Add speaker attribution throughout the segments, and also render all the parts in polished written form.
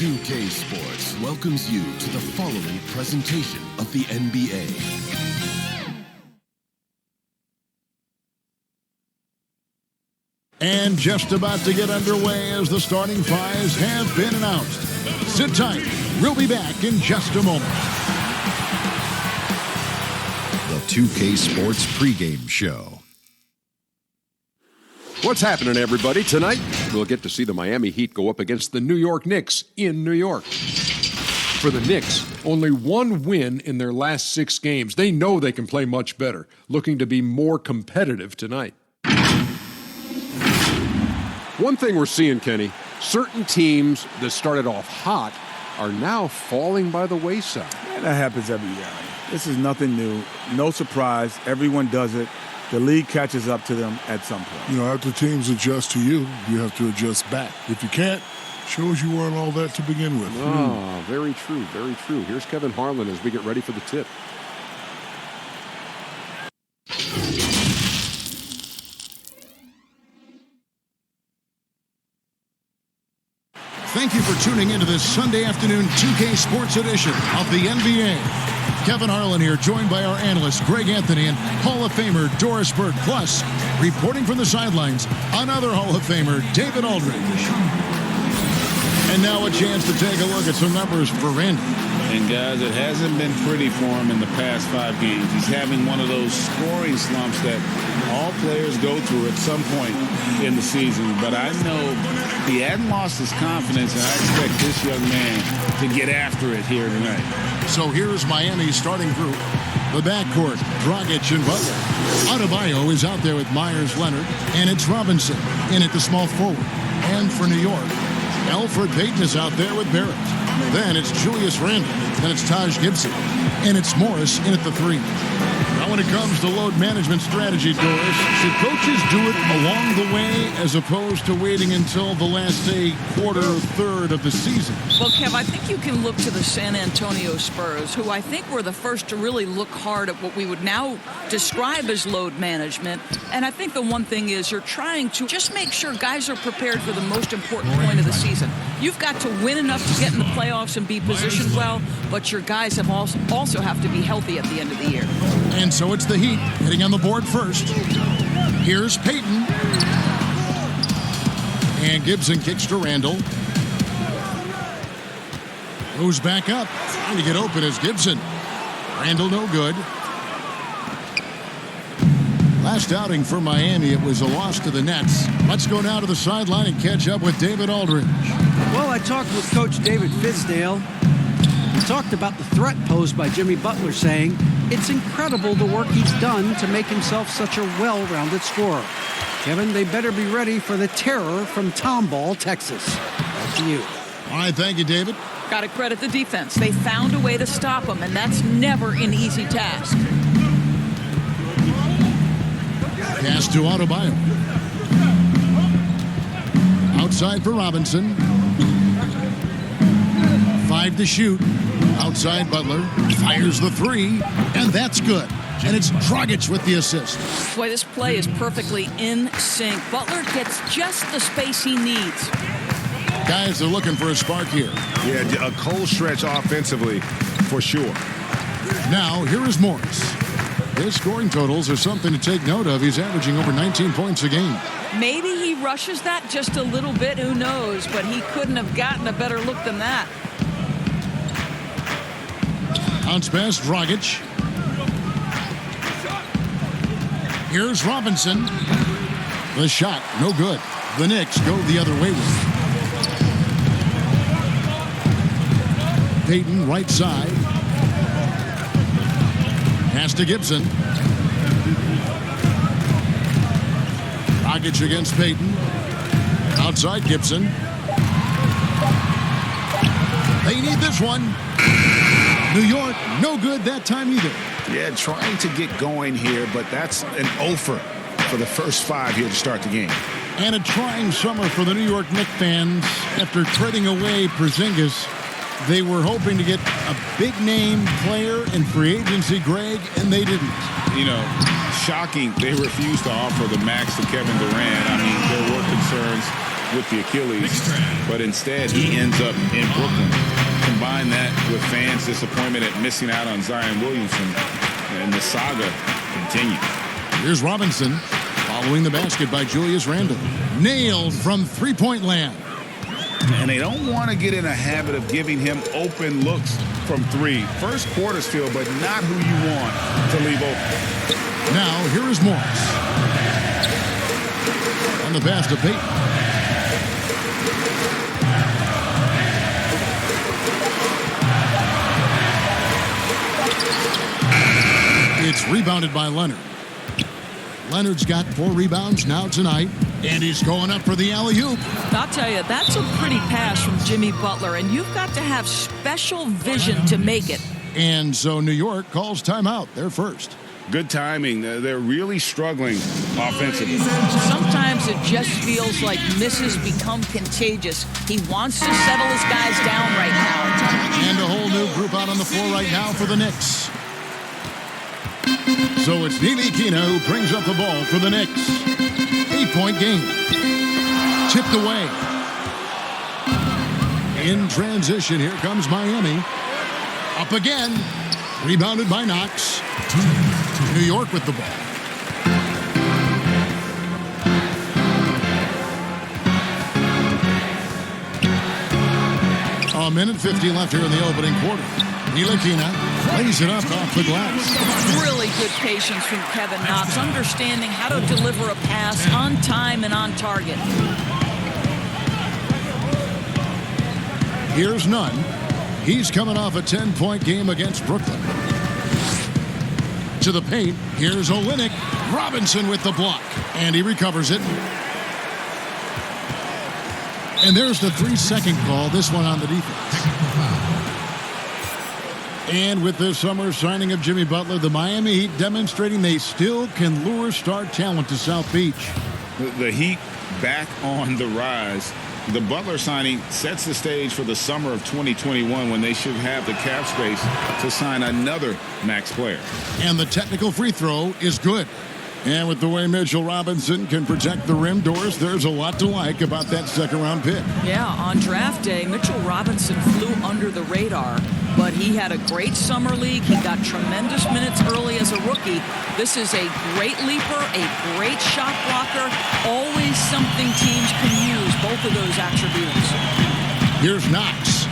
Speaker 1: 2K Sports welcomes you to the following presentation of the NBA.
Speaker 2: And just about to get underway as the starting fives have been announced. Sit tight. We'll be back in just a moment.
Speaker 3: The 2K Sports pregame show.
Speaker 4: What's happening, everybody? Tonight, we'll get to see the Miami Heat go up against the New York Knicks in New York. For the Knicks, only one win in their last 6 games. They know they can play much better, looking to be more competitive tonight. One thing we're seeing, Kenny, certain teams that started off hot are now falling by the wayside.
Speaker 5: Yeah, that happens every year. This is nothing new. No surprise. Everyone does it. The league catches up to them at some point.
Speaker 6: You know, after teams adjust to you, you have to adjust back. If you can't, shows you weren't all that to begin with.
Speaker 4: Oh, very true, very true. Here's Kevin Harlan as we get ready for the tip.
Speaker 2: Thank you for tuning into this Sunday afternoon 2K Sports edition of the NBA. Kevin Harlan here, joined by our analyst, Greg Anthony, and Hall of Famer Doris Burke. Plus, reporting from the sidelines, another Hall of Famer, David Aldridge. And now a chance to take a look at some numbers for Randy.
Speaker 7: And guys, it hasn't been pretty for him in the past 5 games. He's having one of those scoring slumps that all players go through at some point in the season. But I know he hadn't lost his confidence, and I expect this young man to get after it here tonight.
Speaker 2: So here's Miami's starting group. The backcourt, Dragic and Butler. Adebayo is out there with Myers Leonard, and it's Robinson in at the small forward. And for New York, Elfrid Payton is out there with Barrett. Then it's Julius Randle. Then it's Taj Gibson. And it's Morris in at the 3. Now when it comes to load management strategy, Doris, should coaches do it along the way as opposed to waiting until the last, say, quarter or third of the season?
Speaker 8: Well, Kev, I think you can look to the San Antonio Spurs, who I think were the first to really look hard at what we would now describe as load management. And I think the one thing is you're trying to just make sure guys are prepared for the most important point of the season. You've got to win enough to get in the playoffs and be positioned well, but your guys have also have to be healthy at the end of the year.
Speaker 2: And so it's the Heat hitting on the board first. Here's Payton. And Gibson kicks to Randle. Goes back up. Trying to get open is Gibson. Randle no good. Last outing for Miami, it was a loss to the Nets. Let's go now to the sideline and catch up with David Aldridge.
Speaker 9: Well, I talked with Coach David Fizdale. He talked about the threat posed by Jimmy Butler, saying, it's incredible the work he's done to make himself such a well-rounded scorer. Kevin, they better be ready for the terror from Tomball, Texas. Back to you.
Speaker 2: All right, thank you, David.
Speaker 8: Got to credit the defense. They found a way to stop him, and that's never an easy task.
Speaker 2: Pass to Adebayo. Outside for Robinson. 5 to shoot. Outside Butler. Fires the 3. And that's good. And it's Dragic with the assist.
Speaker 8: Boy, this play is perfectly in sync. Butler gets just the space he needs.
Speaker 2: Guys are looking for a spark here.
Speaker 10: Yeah, a cold stretch offensively, for sure.
Speaker 2: Now, here is Morris. His scoring totals are something to take note of. He's averaging over 19 points a game.
Speaker 8: Maybe he rushes that just a little bit. Who knows? But he couldn't have gotten a better look than that.
Speaker 2: Bounce pass, Dragic. Here's Robinson. The shot, no good. The Knicks go the other way with it. Payton, right side. Pass to Gibson. Dragic against Payton. Outside Gibson. They need this one. New York, no good that time either.
Speaker 7: Yeah, trying to get going here, but that's an offer for the first 5 here to start the game.
Speaker 2: And a trying summer for the New York Knicks fans. After trading away Porzingis, they were hoping to get a big-name player in free agency, Greg, and they didn't.
Speaker 7: You know, shocking they refused to offer the max to Kevin Durant. I mean, there were concerns with the Achilles, but instead he ends up in Brooklyn. Combine that with fans' disappointment at missing out on Zion Williamson, and the saga continues.
Speaker 2: Here's Robinson following the basket by Julius Randle. Nailed from three-point land.
Speaker 7: And they don't want to get in a habit of giving him open looks from 3. First quarter still, but not who you want to leave open.
Speaker 2: Now, here is Morris. On the pass to Payton. It's rebounded by Leonard. Leonard's got 4 rebounds now tonight, and he's going up for the alley-oop.
Speaker 8: I'll tell you, that's a pretty pass from Jimmy Butler, and you've got to have special vision to make it.
Speaker 2: And so New York calls timeout. They're first.
Speaker 7: Good timing. They're really struggling offensively.
Speaker 8: Sometimes it just feels like misses become contagious. He wants to settle his guys down right now.
Speaker 2: And a whole new group out on the floor right now for the Knicks. So it's Ntilikina who brings up the ball for the Knicks. 8-point game. Tipped away. In transition, here comes Miami. Up again. Rebounded by Knox. New York with the ball. A minute 50 left here in the opening quarter. Ntilikina lays it up off the glass.
Speaker 8: Really good patience from Kevin Knox, understanding how to deliver a pass on time and on target.
Speaker 2: Here's Nunn. He's coming off a 10-point game against Brooklyn. To the paint. Here's Olynyk. Robinson with the block. And he recovers it. And there's the 3-second call. This one on the defense. And with this summer signing of Jimmy Butler, the Miami Heat demonstrating they still can lure star talent to South Beach.
Speaker 7: The Heat back on the rise. The Butler signing sets the stage for the summer of 2021 when they should have the cap space to sign another max player.
Speaker 2: And the technical free throw is good. And with the way Mitchell Robinson can protect the rim doors, there's a lot to like about that second-round pick.
Speaker 8: Yeah, on draft day, Mitchell Robinson flew under the radar, but he had a great summer league. He got tremendous minutes early as a rookie. This is a great leaper, a great shot blocker, always something teams can use, both of those attributes.
Speaker 2: Here's Knox.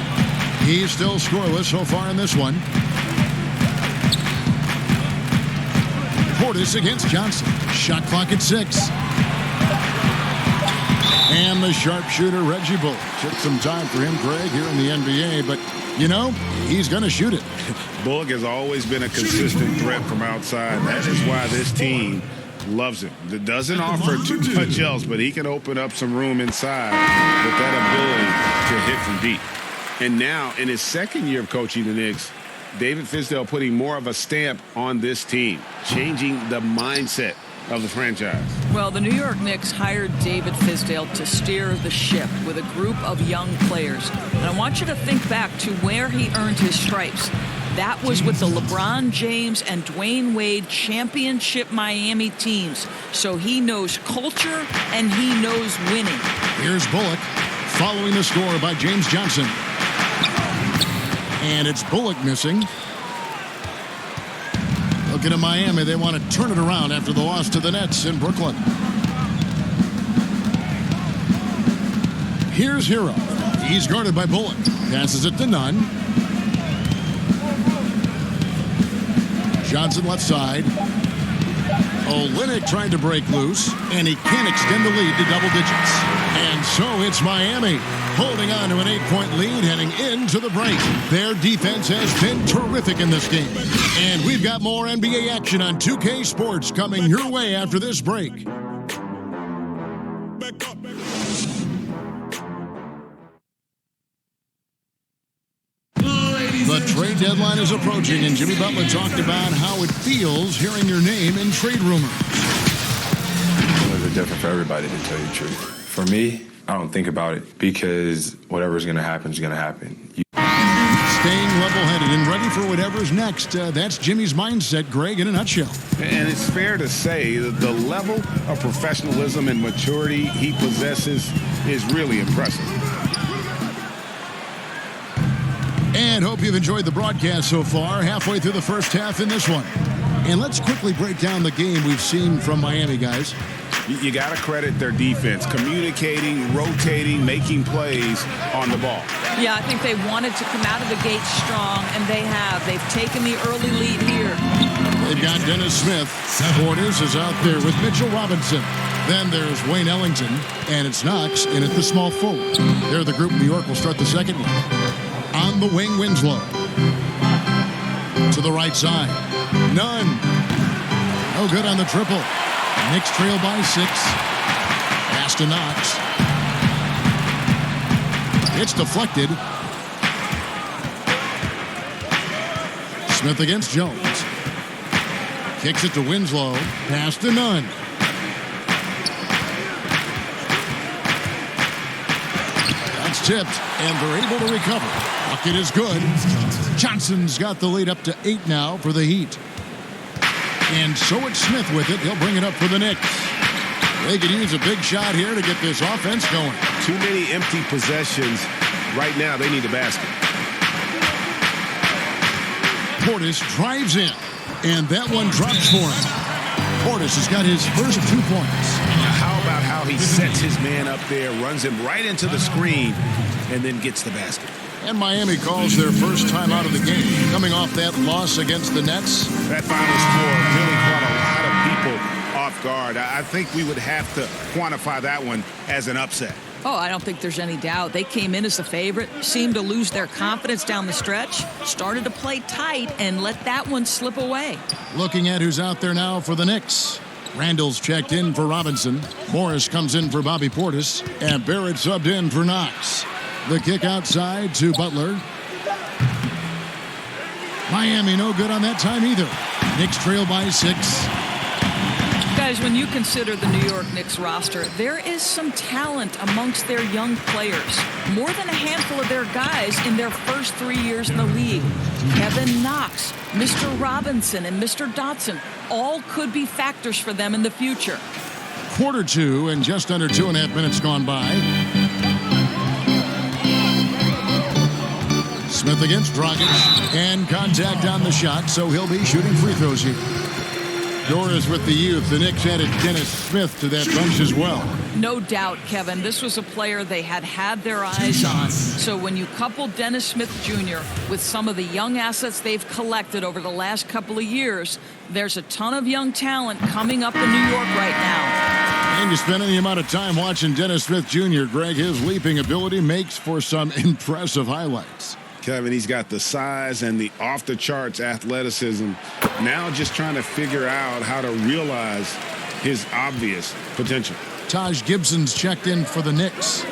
Speaker 2: He's still scoreless so far in this one. Portis against Johnson. Shot clock at 6. And the sharpshooter, Reggie Bullock. Took some time for him, Greg, here in the NBA, but, you know, he's going to shoot it.
Speaker 7: Bullock has always been a consistent threat from outside. That is why this team loves him. It doesn't offer too much else, but he can open up some room inside with that ability to hit from deep. And now, in his second year of coaching the Knicks, David Fizdale putting more of a stamp on this team, changing the mindset of the franchise.
Speaker 8: Well, the New York Knicks hired David Fizdale to steer the ship with a group of young players. And I want you to think back to where he earned his stripes. That was with the LeBron James and Dwayne Wade championship Miami teams. So he knows culture and he knows winning.
Speaker 2: Here's Bullock following the score by James Johnson. And it's Bullock missing. Looking at Miami, they want to turn it around after the loss to the Nets in Brooklyn. Here's Hero. He's guarded by Bullock. Passes it to Nunn. Johnson left side. Olynyk trying to break loose, and he can't extend the lead to double digits. And so it's Miami holding on to an 8-point lead heading into the break. Their defense has been terrific in this game. And we've got more NBA action on 2K Sports coming your way after this break. The trade deadline is approaching, and Jimmy Butler talked about how it feels hearing your name in trade rumors.
Speaker 11: It's different for everybody, to tell you the truth. For me, I don't think about it because whatever's going to happen is going to happen.
Speaker 2: Staying level-headed and ready for whatever's next. That's Jimmy's mindset, Greg, in a nutshell.
Speaker 7: And it's fair to say that the level of professionalism and maturity he possesses is really impressive.
Speaker 2: And hope you've enjoyed the broadcast so far, halfway through the first half in this one. And let's quickly break down the game we've seen from Miami, guys.
Speaker 7: You got to credit their defense, communicating, rotating, making plays on the ball.
Speaker 8: Yeah, I think they wanted to come out of the gate strong, and they have. They've taken the early lead here.
Speaker 2: They've got Dennis Smith. Portis is out there with Mitchell Robinson. Then there's Wayne Ellington, and it's Knox in at the small forward. They're the group. New York will start the second one. On the wing, Winslow. To the right side. None. No good on the triple. Knicks trail by 6. Pass to Knox. It's deflected. Smith against Jones. Kicks it to Winslow. Pass to Nunn. That's tipped, and they're able to recover. Bucket is good. Johnson's got the lead up to 8 now for the Heat. And so it's Smith with it. He'll bring it up for the Knicks. They could use a big shot here to get this offense going.
Speaker 7: Too many empty possessions. Right now, they need a basket.
Speaker 2: Portis drives in, and that one drops for him. Portis has got his first 2 points.
Speaker 7: How about how he sets his man up there, runs him right into the screen, and then gets the basket.
Speaker 2: And Miami calls their first time out of the game, coming off that loss against the Nets.
Speaker 7: That final score really caught a lot of people off guard. I think we would have to quantify that one as an upset.
Speaker 8: Oh, I don't think there's any doubt. They came in as the favorite, seemed to lose their confidence down the stretch, started to play tight, and let that one slip away.
Speaker 2: Looking at who's out there now for the Knicks. Randall's checked in for Robinson. Morris comes in for Bobby Portis. And Barrett subbed in for Knox. The kick outside to Butler. Miami no good on that time either. Knicks trail by 6.
Speaker 8: Guys, when you consider the New York Knicks roster, there is some talent amongst their young players. More than a handful of their guys in their first 3 years in the league. Kevin Knox, Mr. Robinson, and Mr. Dotson all could be factors for them in the future.
Speaker 2: Quarter 2 and just under 2.5 minutes gone by. Smith against Dragic, and contact on the shot, so he'll be shooting free throws here. Doris with the youth. The Knicks added Dennis Smith to that bunch as well.
Speaker 8: No doubt, Kevin. This was a player they had their eyes on. So when you couple Dennis Smith Jr. with some of the young assets they've collected over the last couple of years, there's a ton of young talent coming up in New York right now.
Speaker 2: And you spend any amount of time watching Dennis Smith Jr., Greg, his leaping ability makes for some impressive highlights.
Speaker 7: Kevin, he's got the size and the off-the-charts athleticism. Now just trying to figure out how to realize his obvious potential.
Speaker 2: Taj Gibson's checked in for the Knicks.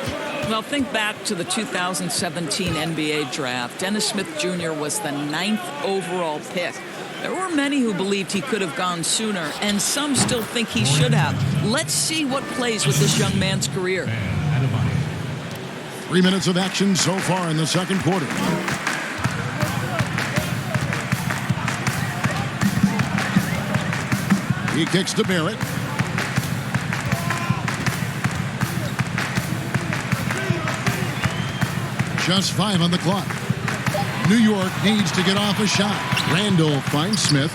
Speaker 8: Well, think back to the 2017 NBA draft. Dennis Smith Jr. was the 9th overall pick. There were many who believed he could have gone sooner, and some still think he should have. Let's see what plays with this young man's career.
Speaker 2: 3 minutes of action so far in the second quarter. He kicks to Barrett. Just 5 on the clock. New York needs to get off a shot. Randall finds Smith.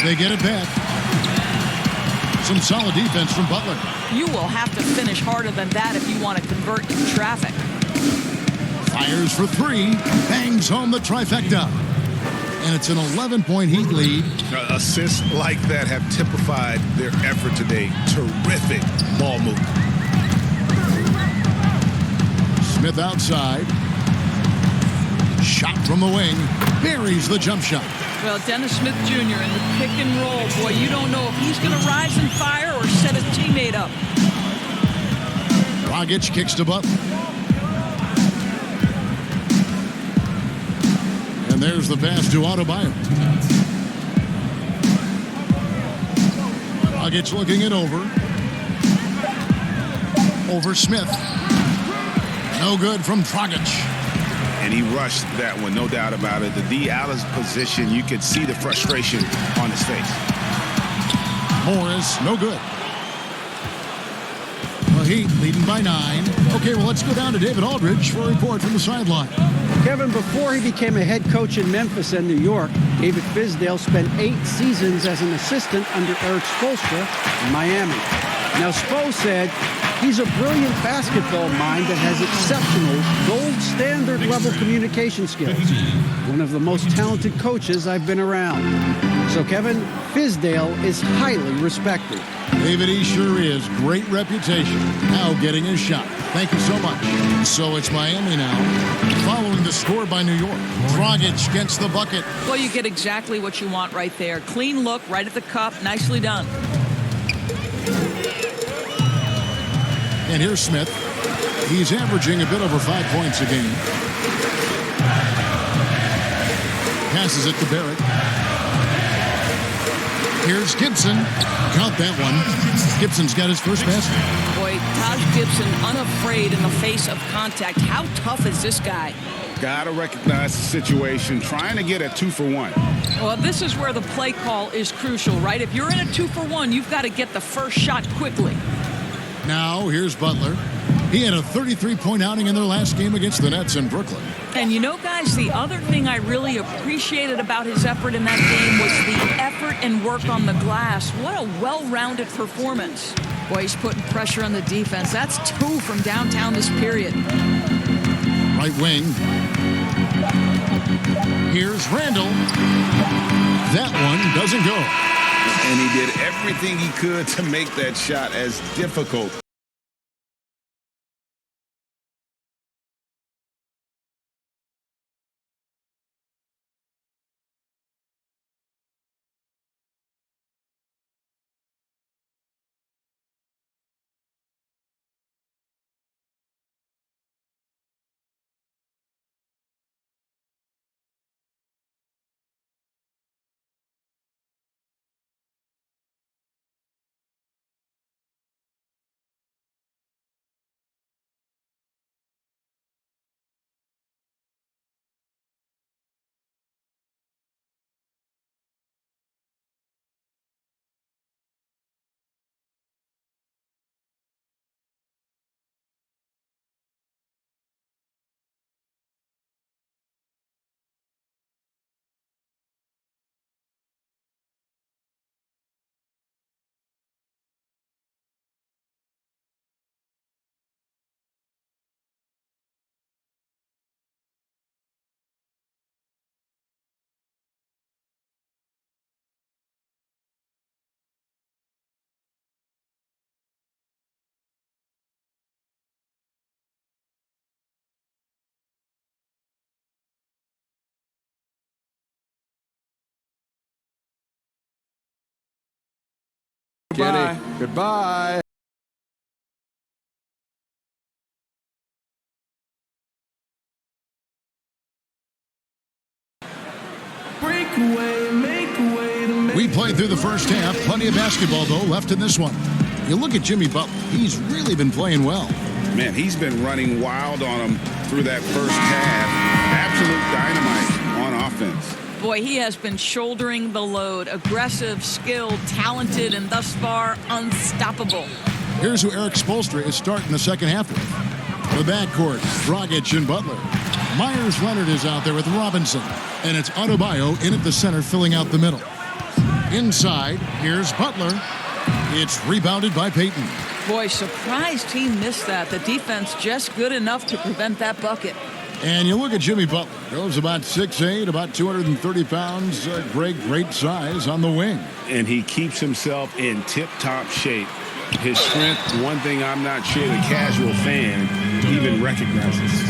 Speaker 2: They get it back. Some solid defense from Butler.
Speaker 8: You will have to finish harder than that if you want to convert in traffic.
Speaker 2: Fires for 3. Bangs home the trifecta. and it's an 11-point Heat lead.
Speaker 10: Assists like that have typified their effort today. Terrific ball movement.
Speaker 2: Smith outside. Shot from the wing. Buries the jump shot.
Speaker 8: Well, Dennis Smith Jr. in the pick and roll. Boy, you don't know if he's going to rise and fire or set his teammate up.
Speaker 2: Dragic kicks to Butler. And there's the pass to Adebayo. Dragic looking it over. Over Smith. No good from Dragic.
Speaker 10: And he rushed that one, no doubt about it. The D out of position, you could see the frustration on his face.
Speaker 2: Morris, no good. The Heat leading by 9. Okay, well, let's go down to David Aldridge for a report from the sideline.
Speaker 9: Kevin, before he became a head coach in Memphis and New York, David Fizdale spent 8 seasons as an assistant under Eric Spoelstra in Miami. Now, Spo said he's a brilliant basketball mind that has exceptional, gold standard level communication skills. One of the most talented coaches I've been around. So, Kevin, Fizdale is highly respected.
Speaker 2: David, he sure is. Great reputation. Now getting his shot. Thank you so much. So it's Miami now, following the score by New York. Dragic gets the bucket.
Speaker 8: Well, you get exactly what you want right there. Clean look, right at the cup. Nicely done.
Speaker 2: And here's Smith. He's averaging a bit over 5 points a game. Passes it to Barrett. Here's Gibson. Count that one. Gibson's got his first basket.
Speaker 8: Boy, Taj Gibson unafraid in the face of contact. How tough is this guy?
Speaker 7: Got to recognize the situation, trying to get a 2-for-1.
Speaker 8: Well, this is where the play call is crucial, right? If you're in a 2-for-1, you've got to get the first shot quickly.
Speaker 2: Now, here's Butler. He had a 33-point outing in their last game against the Nets in Brooklyn.
Speaker 8: And you know, guys, the other thing I really appreciated about his effort in that game was the effort and work on the glass. What a well-rounded performance. Boy, he's putting pressure on the defense. That's 2 from downtown this period.
Speaker 2: Right wing. Here's Randall. That one doesn't go.
Speaker 7: And he did everything he could to make that shot as difficult.
Speaker 4: Goodbye. Goodbye.
Speaker 2: We played through the first half. Plenty of basketball, though, left in this one. You look at Jimmy Butler. He's really been playing well.
Speaker 7: Man, he's been running wild on him through that first half. Absolute dynamite on offense.
Speaker 8: Boy, he has been shouldering the load. Aggressive, skilled, talented, and thus far, unstoppable.
Speaker 2: Here's who Eric Spoelstra is starting the second half with. The backcourt, Dragic and Butler. Myers Leonard is out there with Robinson. And it's Adebayo in at the center, filling out the middle. Inside, here's Butler. It's rebounded by Payton.
Speaker 8: Boy, surprised he missed that. The defense just good enough to prevent that bucket.
Speaker 2: And you look at Jimmy Butler. Goes about 6'8", about 230 pounds. Great size on the wing.
Speaker 10: And he keeps himself in tip-top shape. His strength, one thing I'm not sure the casual fan even recognizes.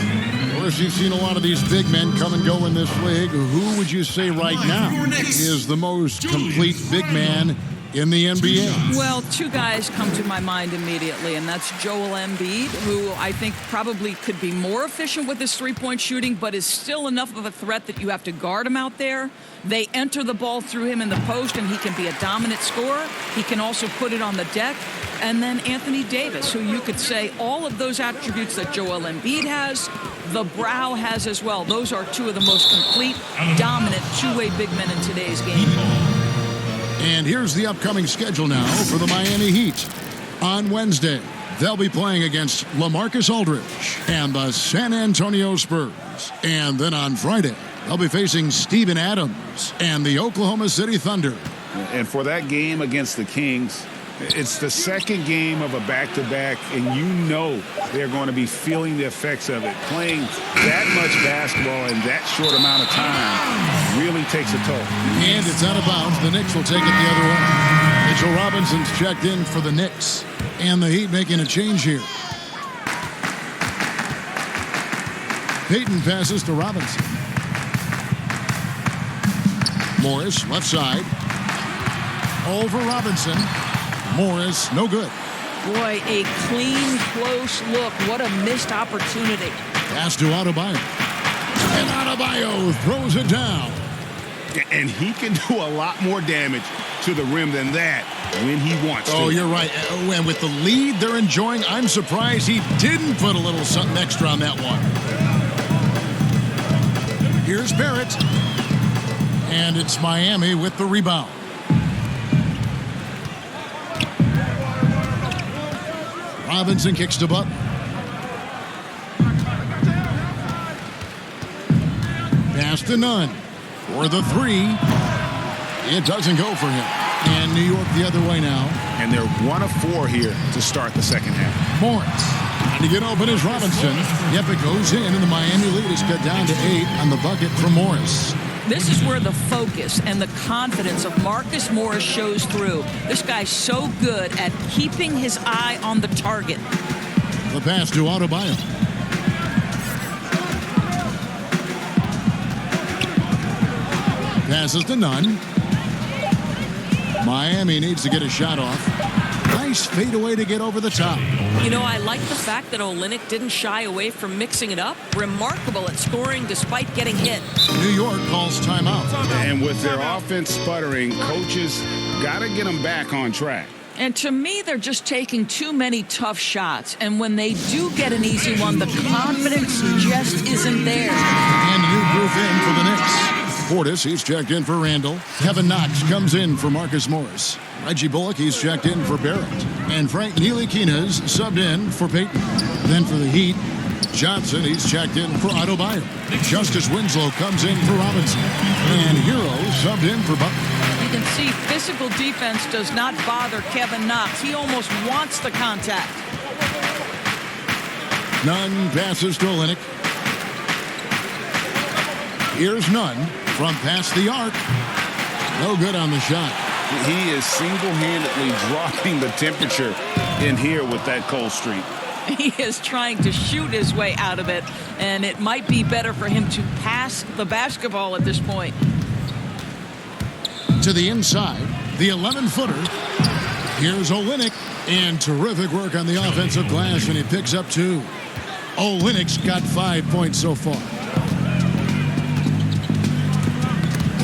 Speaker 2: Of course, you've seen a lot of these big men come and go in this league. Who would you say right now is the most complete big man in the NBA?
Speaker 8: Well, two guys come to my mind immediately, and that's Joel Embiid, who I think probably could be more efficient with his three-point shooting, but is still enough of a threat that you have to guard him out there. They enter the ball through him in the post, and he can be a dominant scorer. He can also put it on the deck. And then Anthony Davis, who you could say all of those attributes that Joel Embiid has, the Brow has as well. Those are two of the most complete, dominant two-way big men in today's game.
Speaker 2: And here's the upcoming schedule now for the Miami Heat. On Wednesday, they'll be playing against LaMarcus Aldridge and the San Antonio Spurs. And then on Friday, they'll be facing Steven Adams and the Oklahoma City Thunder.
Speaker 10: And for that game against the Kings, it's the second game of a back-to-back, and you know they're going to be feeling the effects of it. Playing that much basketball in that short amount of time really takes a toll.
Speaker 2: And it's out of bounds. The Knicks will take it the other way. Mitchell Robinson's checked in for the Knicks. And the Heat making a change here. Payton passes to Robinson. Morris, left side. Over Robinson. Morris, no good.
Speaker 8: Boy, a clean, close look. What a missed opportunity.
Speaker 2: Pass to Adebayo. And Adebayo throws it down.
Speaker 10: And he can do a lot more damage to the rim than that when he wants to.
Speaker 2: Oh, you're right. And with the lead they're enjoying, I'm surprised he didn't put a little something extra on that one. Here's Barrett. And it's Miami with the rebound. Robinson kicks to Butler. Pass to Nunn. For the three. It doesn't go for him. And New York the other way now.
Speaker 10: And they're 1 of 4 here to start the second half.
Speaker 2: Morris. Trying to get open is Robinson. Yep, it goes in, and the Miami lead is cut down to 8 on the bucket for Morris.
Speaker 8: This is where the focus and the confidence of Marcus Morris shows through. This guy's so good at keeping his eye on the target.
Speaker 2: The pass to Adebayo. Passes to Nunn. Miami needs to get a shot off. Nice fadeaway to get over the top.
Speaker 12: You know, I like the fact that Olynyk didn't shy away from mixing it up. Remarkable at scoring despite getting hit.
Speaker 2: New York calls timeout.
Speaker 10: And with their offense sputtering, coaches got to get them back on track.
Speaker 8: And to me, they're just taking too many tough shots. And when they do get an easy one, the confidence just isn't there.
Speaker 2: And new group in for the Knicks. Portis, he's checked in for Randall. Kevin Knox comes in for Marcus Morris. Reggie Bullock, he's checked in for Barrett. And Frank Ntilikina's subbed in for Payton. Then for the Heat, Johnson, he's checked in for Adebayo. Justice Winslow comes in for Robinson. And Hero subbed in for Butler.
Speaker 8: You can see physical defense does not bother Kevin Knox. He almost wants the contact.
Speaker 2: Nunn passes to Olynyk. Here's Nunn from past the arc. No good on the shot.
Speaker 10: He is single-handedly dropping the temperature in here with that cold streak.
Speaker 8: He is trying to shoot his way out of it, and it might be better for him to pass the basketball at this point.
Speaker 2: To the inside, the 11-footer. Here's Olynyk, and terrific work on the offensive glass, and he picks up 2. Olynyk's got 5 points so far.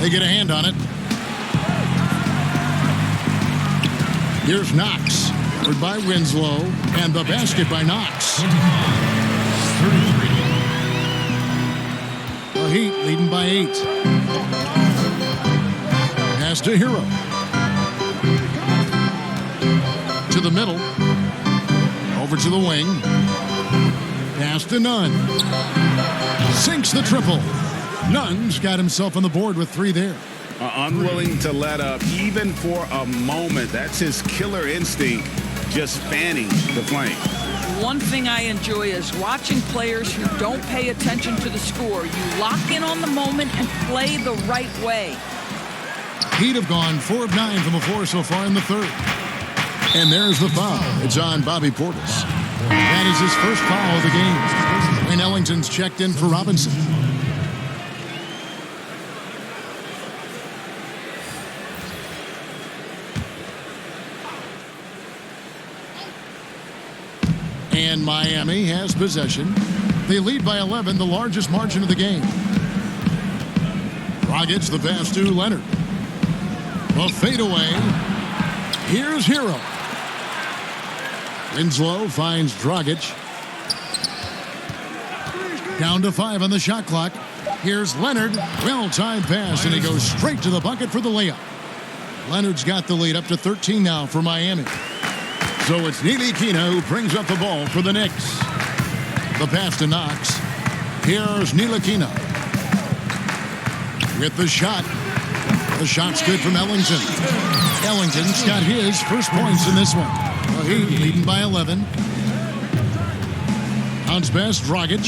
Speaker 2: They get a hand on it. Here's Knox, covered by Winslow, and the basket by Knox. The Heat leading by 8. Pass to Hero. To the middle. Over to the wing. Pass to Nunn. Sinks the triple. Nunn's got himself on the board with 3 there.
Speaker 10: Unwilling to let up even for a moment. That's his killer instinct. just fanning the flame.
Speaker 8: One thing I enjoy is watching players who don't pay attention to the score. You lock in on the moment and play the right way.
Speaker 2: Heat have gone 4 of 9 from the floor so far in the third. And there's the foul. It's on Bobby Portis. That is his first foul of the game. Wayne Ellington's checked in for Robinson. And Miami has possession. They lead by 11, the largest margin of the game. Dragic, the pass to Leonard. A fadeaway. Here's Hero. Winslow finds Dragic. Down to 5 on the shot clock. Here's Leonard. Well-timed pass, and he goes straight to the bucket for the layup. Leonard's got the lead up to 13 now for Miami. So it's Ntilikina who brings up the ball for the Knicks. The pass to Knox. Here's Ntilikina. With the shot. The shot's good from Ellington. Ellington's got his first points in this one. The Heat leading by 11. Bounce pass, Dragic.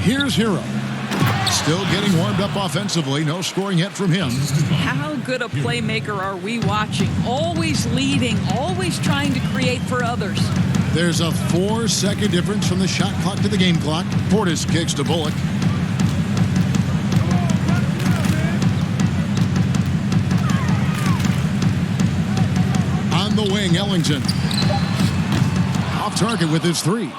Speaker 2: Here's Hero. Still getting warmed up offensively. No scoring yet from him.
Speaker 8: How good a playmaker are we watching? Always leading, always trying to create for others.
Speaker 2: There's a 4-second difference from the shot clock to the game clock. Portis kicks to Bullock. On the wing, Ellington. Off target with his 3.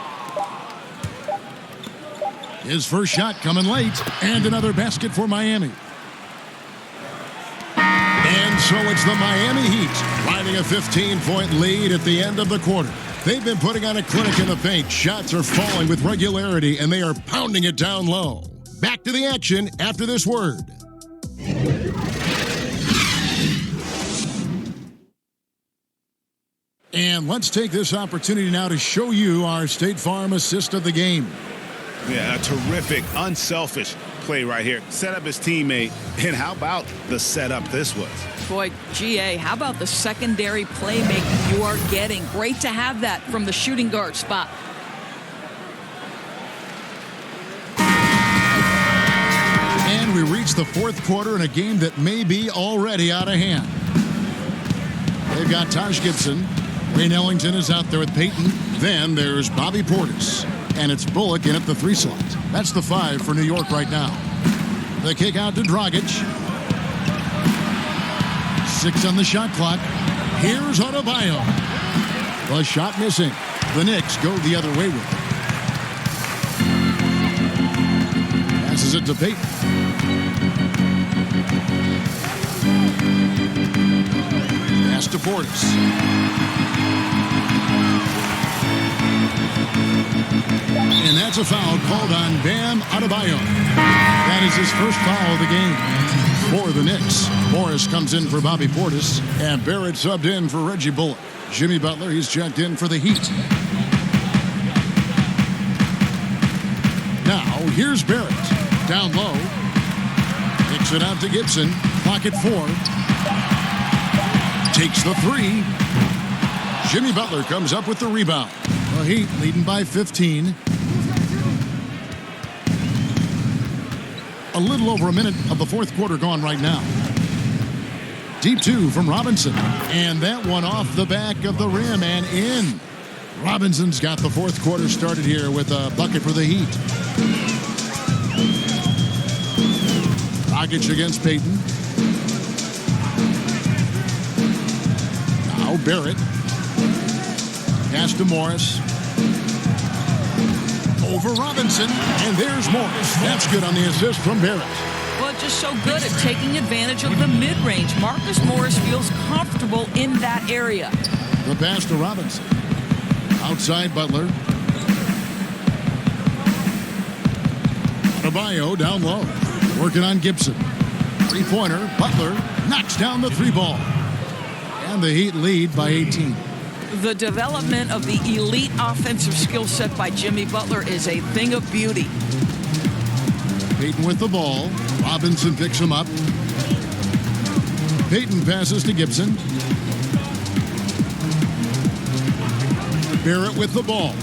Speaker 2: His first shot coming late, and another basket for Miami. And so it's the Miami Heat riding a 15-point lead at the end of the quarter. They've been putting on a clinic in the paint. Shots are falling with regularity, and they are pounding it down low. Back to the action after this word. And let's take this opportunity now to show you our State Farm assist of the game.
Speaker 10: Yeah, a terrific, unselfish play right here. Set up his teammate, and how about the setup this was?
Speaker 8: Boy, GA, how about the secondary playmaking you are getting? Great to have that from the shooting guard spot.
Speaker 2: And we reach the fourth quarter in a game that may be already out of hand. They've got Taj Gibson. Wayne Ellington is out there with Payton. Then there's Bobby Portis. And it's Bullock in at the 3 slot. That's the 5 for New York right now. The kick out to Dragic. 6 on the shot clock. Here's Adebayo. The shot missing. The Knicks go the other way with it. Passes it to Payton. Pass to Portis. And that's a foul called on Bam Adebayo. That is his first foul of the game for the Knicks. Morris comes in for Bobby Portis, and Barrett subbed in for Reggie Bullock. Jimmy Butler, he's checked in for the Heat. Now, here's Barrett. Down low. Kicks it out to Gibson. Clock at 4. Takes the 3. Jimmy Butler comes up with the rebound. The Heat leading by 15. A little over a minute of the fourth quarter gone right now. Deep 2 from Robinson. And that one off the back of the rim and in. Robinson's got the fourth quarter started here with a bucket for the Heat. Dragic against Payton. Now Barrett. Pass to Morris. Over Robinson, and there's Morris. That's good on the assist from Barrett.
Speaker 8: Well, just so good at taking advantage of the mid-range. Marcus Morris feels comfortable in that area.
Speaker 2: The pass to Robinson. Outside Butler. Adebayo down low. Working on Gibson. 3-pointer. Butler knocks down the 3-ball. And the Heat lead by 18.
Speaker 8: The development of the elite offensive skill set by Jimmy Butler is a thing of beauty.
Speaker 2: Payton with the ball. Robinson picks him up. Payton passes to Gibson. Barrett with the ball.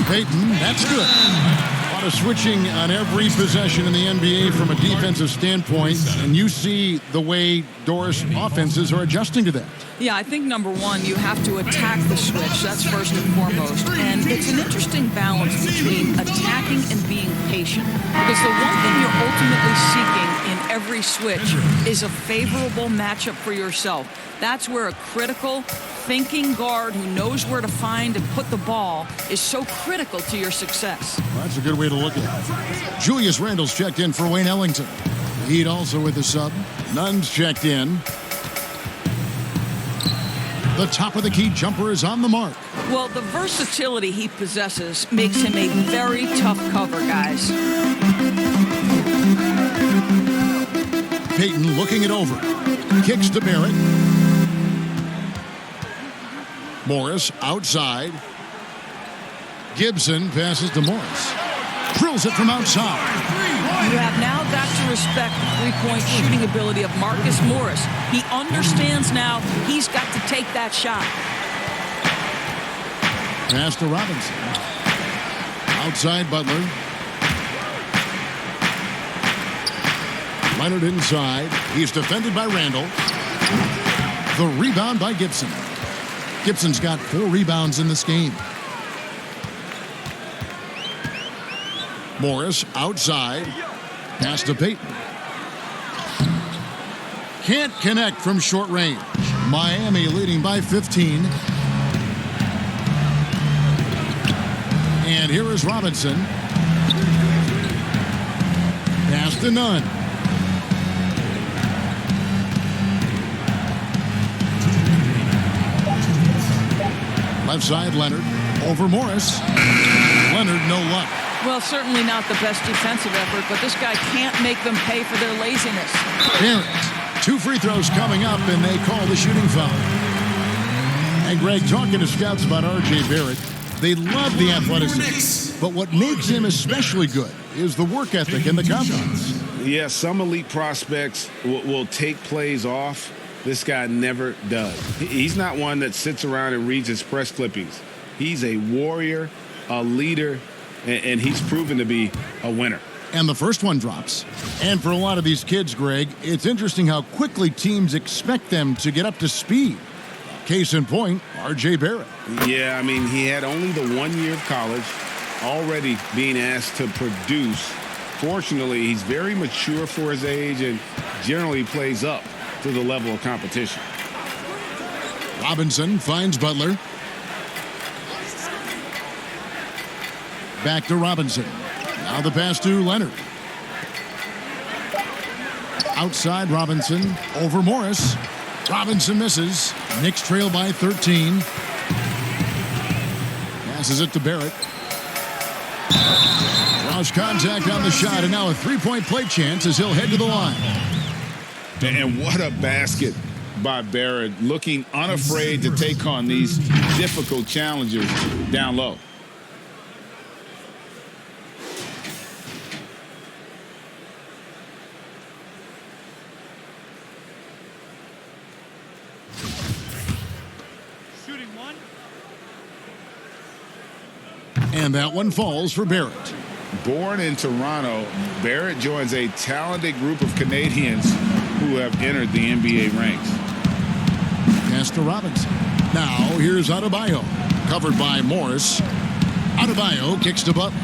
Speaker 2: Payton, that's good. A lot of switching on every possession in the NBA from a defensive standpoint, and you see the way Doris offenses are adjusting to that.
Speaker 8: Yeah, I think number one, you have to attack the switch. That's first and foremost. And it's an interesting balance between attacking and being patient. Because the one thing you're ultimately seeking in every switch is a favorable matchup for yourself. That's where a critical, thinking guard who knows where to find and put the ball is so critical to your success.
Speaker 2: Well, that's a good way to look at it. Julius Randle's checked in for Wayne Ellington. Heat also with the sub. Nunn's checked in. The top of the key jumper is on the mark.
Speaker 8: Well, the versatility he possesses makes him a very tough cover, guys.
Speaker 2: Payton looking it over. Kicks to Barrett. Morris outside. Gibson passes to Morris. Drills it from outside.
Speaker 8: You have now got to respect the three-point shooting ability of Marcus Morris. He understands now he's got to take that shot.
Speaker 2: Pass to Robinson. Outside Butler. Leonard inside. He's defended by Randle. The rebound by Gibson. Gibson's got 4 rebounds in this game. Morris outside. Pass to Payton. Can't connect from short range. Miami leading by 15. And here is Robinson. Pass to Nunn. Left side, Leonard. Over Morris. Leonard, no luck.
Speaker 8: Well, certainly not the best defensive effort, but this guy can't make them pay for their laziness.
Speaker 2: Barrett. 2 free throws coming up, and they call the shooting foul. And Greg, talking to scouts about R.J. Barrett, they love the athleticism. But what makes him especially good is the work ethic and the confidence.
Speaker 10: Yeah, some elite prospects will take plays off. This guy never does. He's not one that sits around and reads his press clippings. He's a warrior, a leader, and he's proven to be a winner.
Speaker 2: And the first one drops. And for a lot of these kids, Greg, it's interesting how quickly teams expect them to get up to speed. Case in point, R.J. Barrett.
Speaker 10: Yeah, I mean, he had only the 1 year of college, already being asked to produce. Fortunately, he's very mature for his age and generally plays up to the level of competition.
Speaker 2: Robinson finds Butler. Back to Robinson. Now the pass to Leonard. Outside Robinson. Over Morris. Robinson misses. Knicks trail by 13. Passes it to Barrett. Draws contact on the shot, and now a three-point play chance as he'll head to the line.
Speaker 10: And what a basket by Barrett, looking unafraid to take on these difficult challenges down low.
Speaker 2: And that one falls for Barrett.
Speaker 10: Born in Toronto, Barrett joins a talented group of Canadians who have entered the NBA ranks.
Speaker 2: Pass to Robinson. Now here's Adebayo. Covered by Morris. Adebayo kicks to Butler.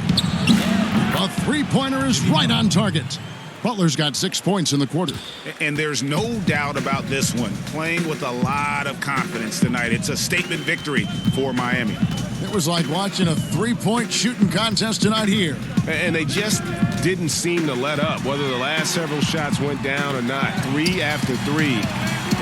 Speaker 2: A three-pointer is right on target. Butler's got 6 points in the quarter.
Speaker 10: And there's no doubt about this one. Playing with a lot of confidence tonight. It's a statement victory for Miami.
Speaker 2: It was like watching a three-point shooting contest tonight here.
Speaker 13: And they just didn't seem to let up. Whether the last several shots went down or not, 3 after 3,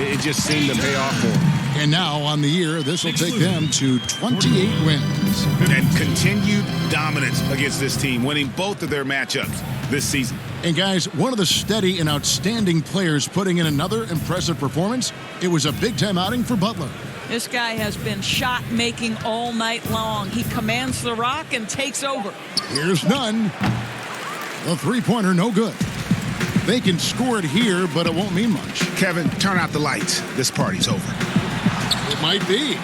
Speaker 13: it just seemed to pay off for them.
Speaker 2: And now on the year, this will take them to 28 wins.
Speaker 10: And continued dominance against this team, winning both of their matchups this season.
Speaker 2: And guys, one of the steady and outstanding players putting in another impressive performance, it was a big-time outing for Butler.
Speaker 8: This guy has been shot-making all night long. He commands the rock and takes over.
Speaker 2: Here's Nunn. The three-pointer, no good. They can score it here, but it won't mean much.
Speaker 10: Kevin, turn out the lights. This party's over.
Speaker 2: It might be.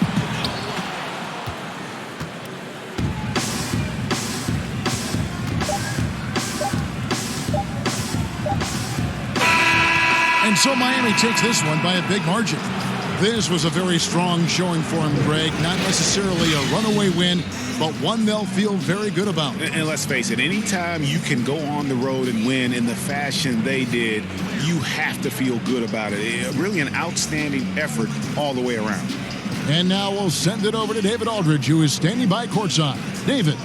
Speaker 2: And so Miami takes this one by a big margin. This was a very strong showing for him, Greg. Not necessarily a runaway win, but one they'll feel very good about.
Speaker 10: And let's face it, anytime you can go on the road and win in the fashion they did, you have to feel good about it. Really an outstanding effort all the way around.
Speaker 2: And now we'll send it over to David Aldridge, who is standing by courtside. David.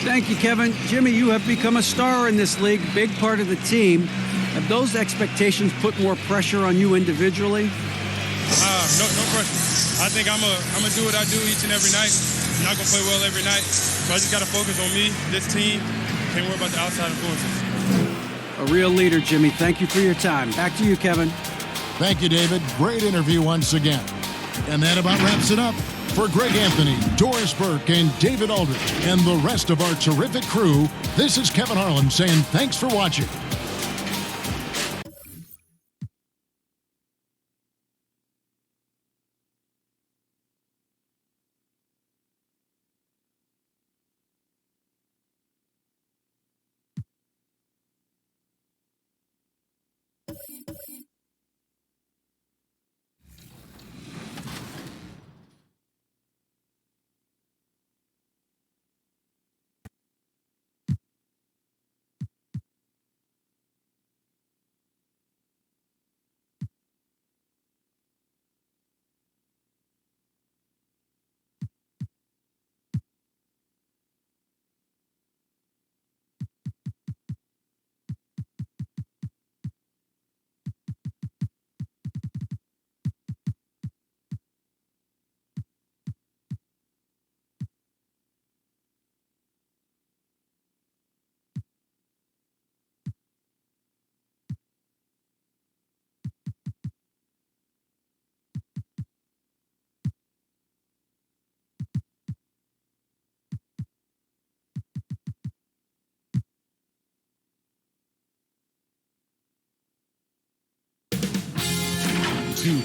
Speaker 9: Thank you, Kevin. Jimmy, you have become a star in this league, big part of the team. Have those expectations put more pressure on you individually?
Speaker 14: No pressure. I think I'm gonna do what I do each and every night. I'm not gonna play well every night, so I just gotta focus on me, this team. Can't worry about the outside influences.
Speaker 9: A real leader, Jimmy. Thank you for your time. Back to you, Kevin.
Speaker 2: Thank you, David. Great interview once again. And that about wraps it up. For Greg Anthony, Doris Burke, and David Aldridge, and the rest of our terrific crew, this is Kevin Harlan saying thanks for watching.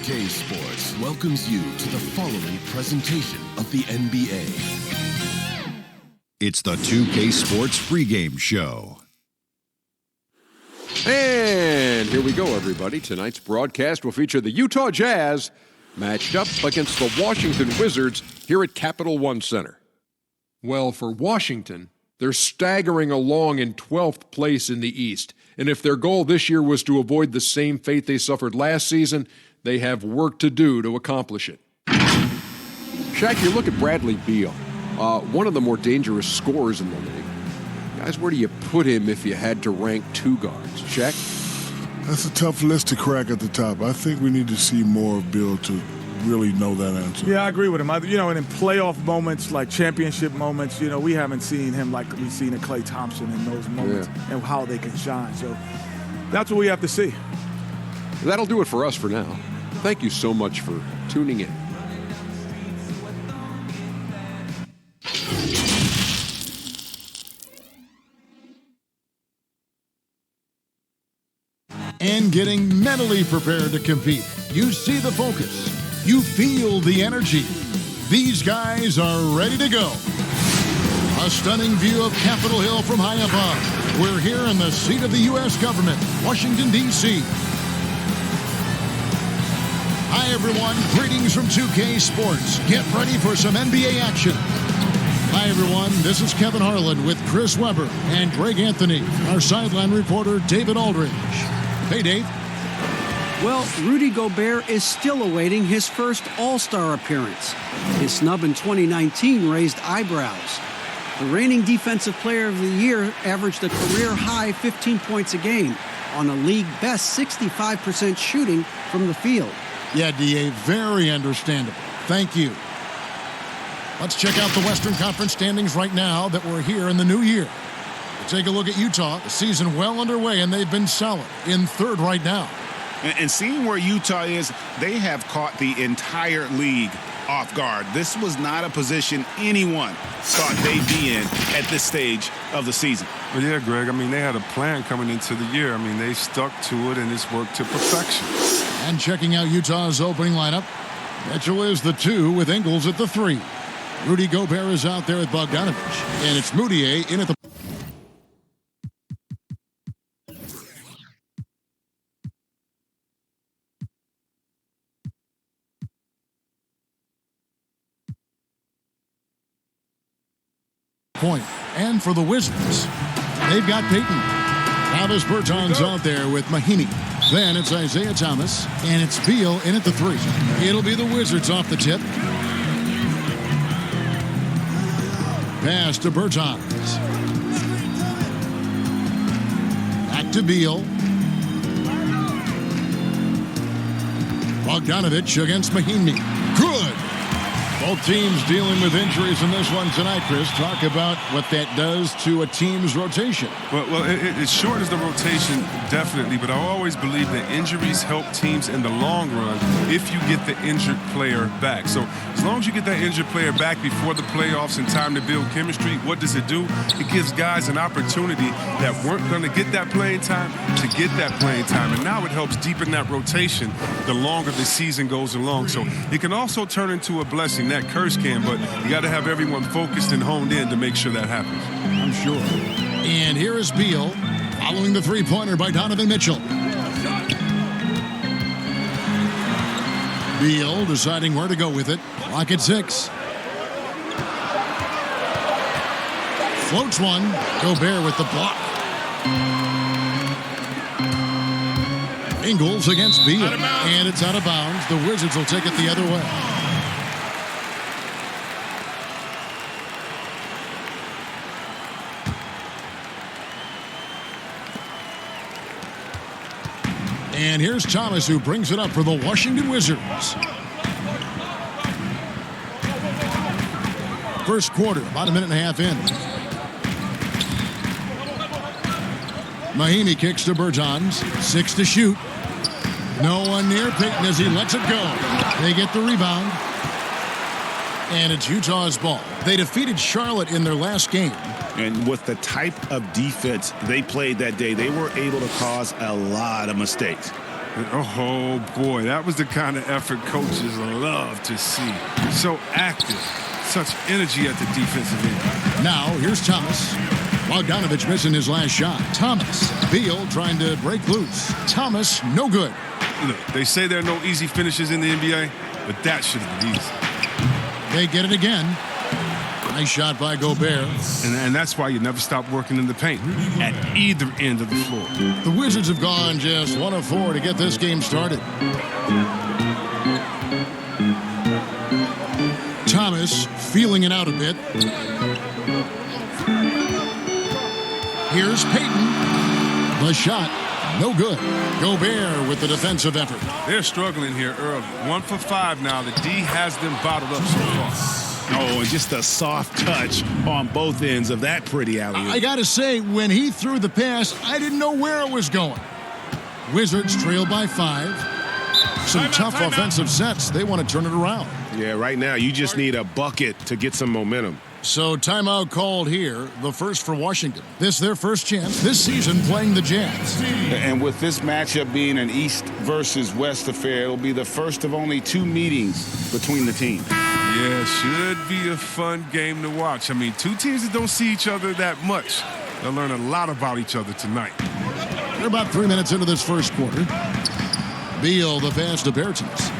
Speaker 1: K Sports welcomes you to the following presentation of the NBA.
Speaker 3: It's the 2K Sports pregame show.
Speaker 4: And here we go, everybody. Tonight's broadcast will feature the Utah Jazz matched up against the Washington Wizards here at Capital One Center. Well, for Washington, they're staggering along in 12th place in the East. And if their goal this year was to avoid the same fate they suffered last season, they have work to do to accomplish it. Shaq, you look at Bradley Beal, one of the more dangerous scorers in the league. Guys, where do you put him if you had to rank two guards? Shaq?
Speaker 6: That's a tough list to crack at the top. I think we need to see more of Beal to really know that answer.
Speaker 5: Yeah, I agree with him. And in playoff moments, like championship moments, we haven't seen him like we've seen in Klay Thompson in those moments and how they can shine. So that's what we have to see.
Speaker 4: That'll do it for us for now. Thank you so much for tuning in.
Speaker 2: And getting mentally prepared to compete. You see the focus. You feel the energy. These guys are ready to go. A stunning view of Capitol Hill from high above. We're here in the seat of the U.S. government, Washington, D.C. Hi, everyone. Greetings from 2K Sports. Get ready for some NBA action. Hi, everyone. This is Kevin Harlan with Chris Webber and Greg Anthony, our sideline reporter, David Aldridge. Hey, Dave.
Speaker 9: Well, Rudy Gobert is still awaiting his first All-Star appearance. His snub in 2019 raised eyebrows. The reigning Defensive Player of the Year averaged a career-high 15 points a game on a league-best 65% shooting from the field.
Speaker 2: Yeah, D.A., very understandable. Thank you. Let's check out the Western Conference standings right now that we're here in the new year. We'll take a look at Utah. The season well underway, and they've been solid in third right now.
Speaker 10: And seeing where Utah is, they have caught the entire league off guard. This was not a position anyone thought they'd be in at this stage of the season.
Speaker 15: Well, yeah, Greg, I mean, they had a plan coming into the year. I mean, they stuck to it, and it's worked to perfection.
Speaker 2: And checking out Utah's opening lineup, Mitchell is the 2 with Ingles at the 3. Rudy Gobert is out there with Bogdanovich, and it's Moutier in at the point. And for the Wizards, they've got Peyton. Travis Bertans out there with Mahinmi. Then it's Isaiah Thomas, and it's Beal in at the 3. It'll be the Wizards off the tip. Pass to Bertans. Back to Beal. Bogdanovich against Mahinmi. Good. Both teams dealing with injuries in this one tonight, Chris. Talk about what that does to a team's rotation.
Speaker 15: Well, it shortens the rotation, definitely, but I always believe that injuries help teams in the long run if you get the injured player back. So as long as you get that injured player back before the playoffs and time to build chemistry, what does it do? It gives guys an opportunity that weren't going to get that playing time to get that playing time. And now it helps deepen that rotation the longer the season goes along. So it can also turn into a blessing. That curse can, but you got to have everyone focused and honed in to make sure that happens.
Speaker 2: I'm sure. And here is Beal following the three-pointer by Donovan Mitchell. Beal deciding where to go with it. Clock at 6. Floats one. Gobert with the block. Ingles against Beal. And it's out of bounds. The Wizards will take it the other way. And here's Thomas, who brings it up for the Washington Wizards. First quarter, about a minute and a half in. Mahinmi kicks to Bertans. 6 to shoot. No one near Peyton as he lets it go. They get the rebound. And it's Utah's ball. They defeated Charlotte in their last game.
Speaker 10: And with the type of defense they played that day, they were able to cause a lot of mistakes.
Speaker 15: Oh, boy, that was the kind of effort coaches love to see. So active, such energy at the defensive end.
Speaker 2: Now, here's Thomas. Bogdanovich missing his last shot. Thomas. Beal trying to break loose. Thomas, no good.
Speaker 15: Look, they say there are no easy finishes in the NBA, but that should have been easy.
Speaker 2: They get it again. Nice shot by Gobert.
Speaker 15: And that's why you never stop working in the paint at either end of the floor.
Speaker 2: The Wizards have gone just 1 of 4 to get this game started. Thomas feeling it out a bit. Here's Peyton. The shot, no good. Gobert with the defensive effort.
Speaker 15: They're struggling here, Earl. 1 for 5 now. The D has them bottled up so far.
Speaker 10: Oh, and just a soft touch on both ends of that pretty alley-oop.
Speaker 2: I got to say, when he threw the pass, I didn't know where it was going. Wizards trail by 5. Some tough offensive sets. They want to turn it around.
Speaker 13: Yeah, right now you just need a bucket to get some momentum.
Speaker 2: So timeout called here, the first for Washington. This their first chance this season playing the Jazz.
Speaker 10: And with this matchup being an East versus West affair, it'll be the first of only 2 meetings between the teams.
Speaker 15: Yeah, should be a fun game to watch. I mean, 2 teams that don't see each other that much. They'll learn a lot about each other tonight.
Speaker 2: They're about 3 minutes into this first quarter. Beal, the pass to Bertans.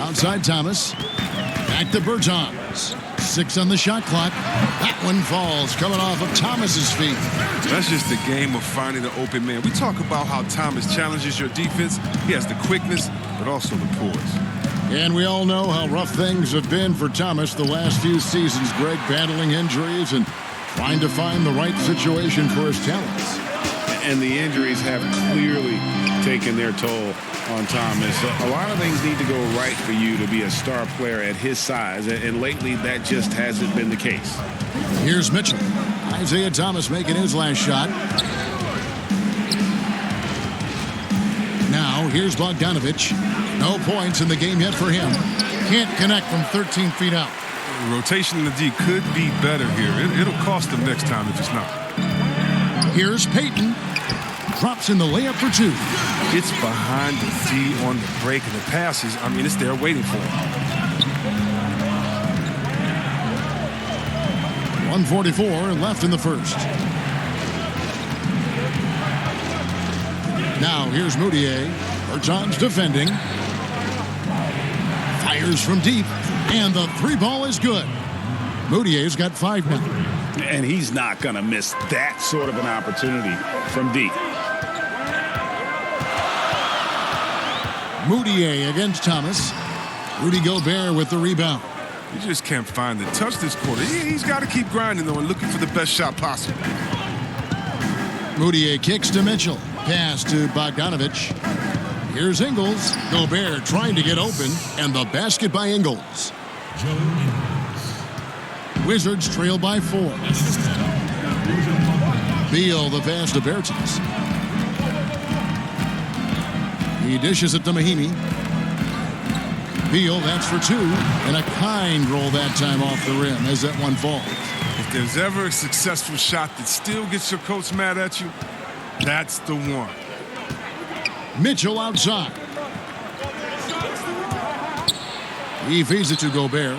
Speaker 2: Outside Thomas. Back to Bertans. 6 on the shot clock. That one falls, coming off of Thomas's feet.
Speaker 15: That's just the game of finding an open man. We talk about how Thomas challenges your defense. He has the quickness, but also the poise.
Speaker 2: And we all know how rough things have been for Thomas the last few seasons, Greg, battling injuries and trying to find the right situation for his talents.
Speaker 10: And the injuries have clearly taken their toll on Thomas. A lot of things need to go right for you to be a star player at his size, and lately that just hasn't been the case.
Speaker 2: Here's Mitchell. Isaiah Thomas making his last shot. Now Now here's Bogdanovich. No points in the game yet for him. Can't connect from 13 feet out.
Speaker 15: Rotation in the D could be better here. It'll cost them next time if it's not.
Speaker 2: Here's Payton. Drops in the layup for two.
Speaker 15: It's behind the D on the break, and the passes, I mean, it's there waiting for him.
Speaker 2: 1:44 left in the first. Now here's Moutier. Bertans defending. Fires from deep, and the three ball is good. Moutier's got 5 now.
Speaker 10: And he's not going to miss that sort of an opportunity from deep.
Speaker 2: Moutier against Thomas. Rudy Gobert with the rebound.
Speaker 15: You just can't find the touch this quarter. He's got to keep grinding, though, and looking for the best shot possible.
Speaker 2: Moutier kicks to Mitchell. Pass to Bogdanovich. Here's Ingles. Gobert trying to get open, and the basket by Ingles. Wizards trail by 4. Beal the pass to Bertans. He dishes it to Mahinmi. Beal, that's for 2. And a kind roll that time off the rim as that one falls.
Speaker 15: If there's ever a successful shot that still gets your coach mad at you, that's the one.
Speaker 2: Mitchell outside. He feeds it to Gobert.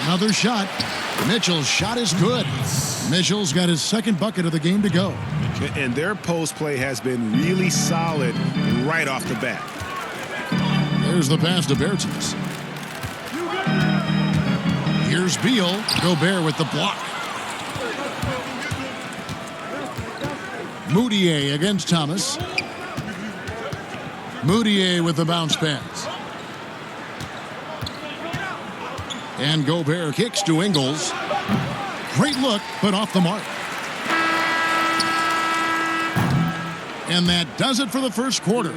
Speaker 2: Another shot. Mitchell's shot is good. Mitchell's got his second bucket of the game to go.
Speaker 10: And their post play has been really solid right off the bat.
Speaker 2: There's the pass to Bertans. Here's Beal. Gobert with the block. Moutier against Thomas. Moutier with the bounce pass. And Gobert kicks to Ingles. Great look, but off the mark. And that does it for the first quarter.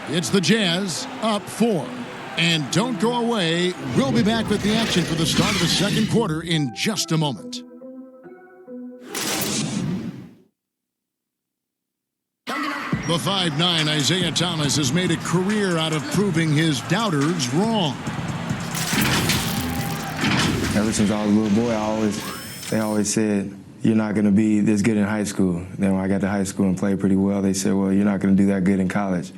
Speaker 2: It's the Jazz up 4. And don't go away. We'll be back with the action for the start of the second quarter in just a moment. The 5'9" Isaiah Thomas has made a career out of proving his doubters wrong.
Speaker 16: Ever since I was a little boy, they always said, you're not going to be this good in high school. Then when I got to high school and played pretty well, they said, well, you're not going to do that good in college.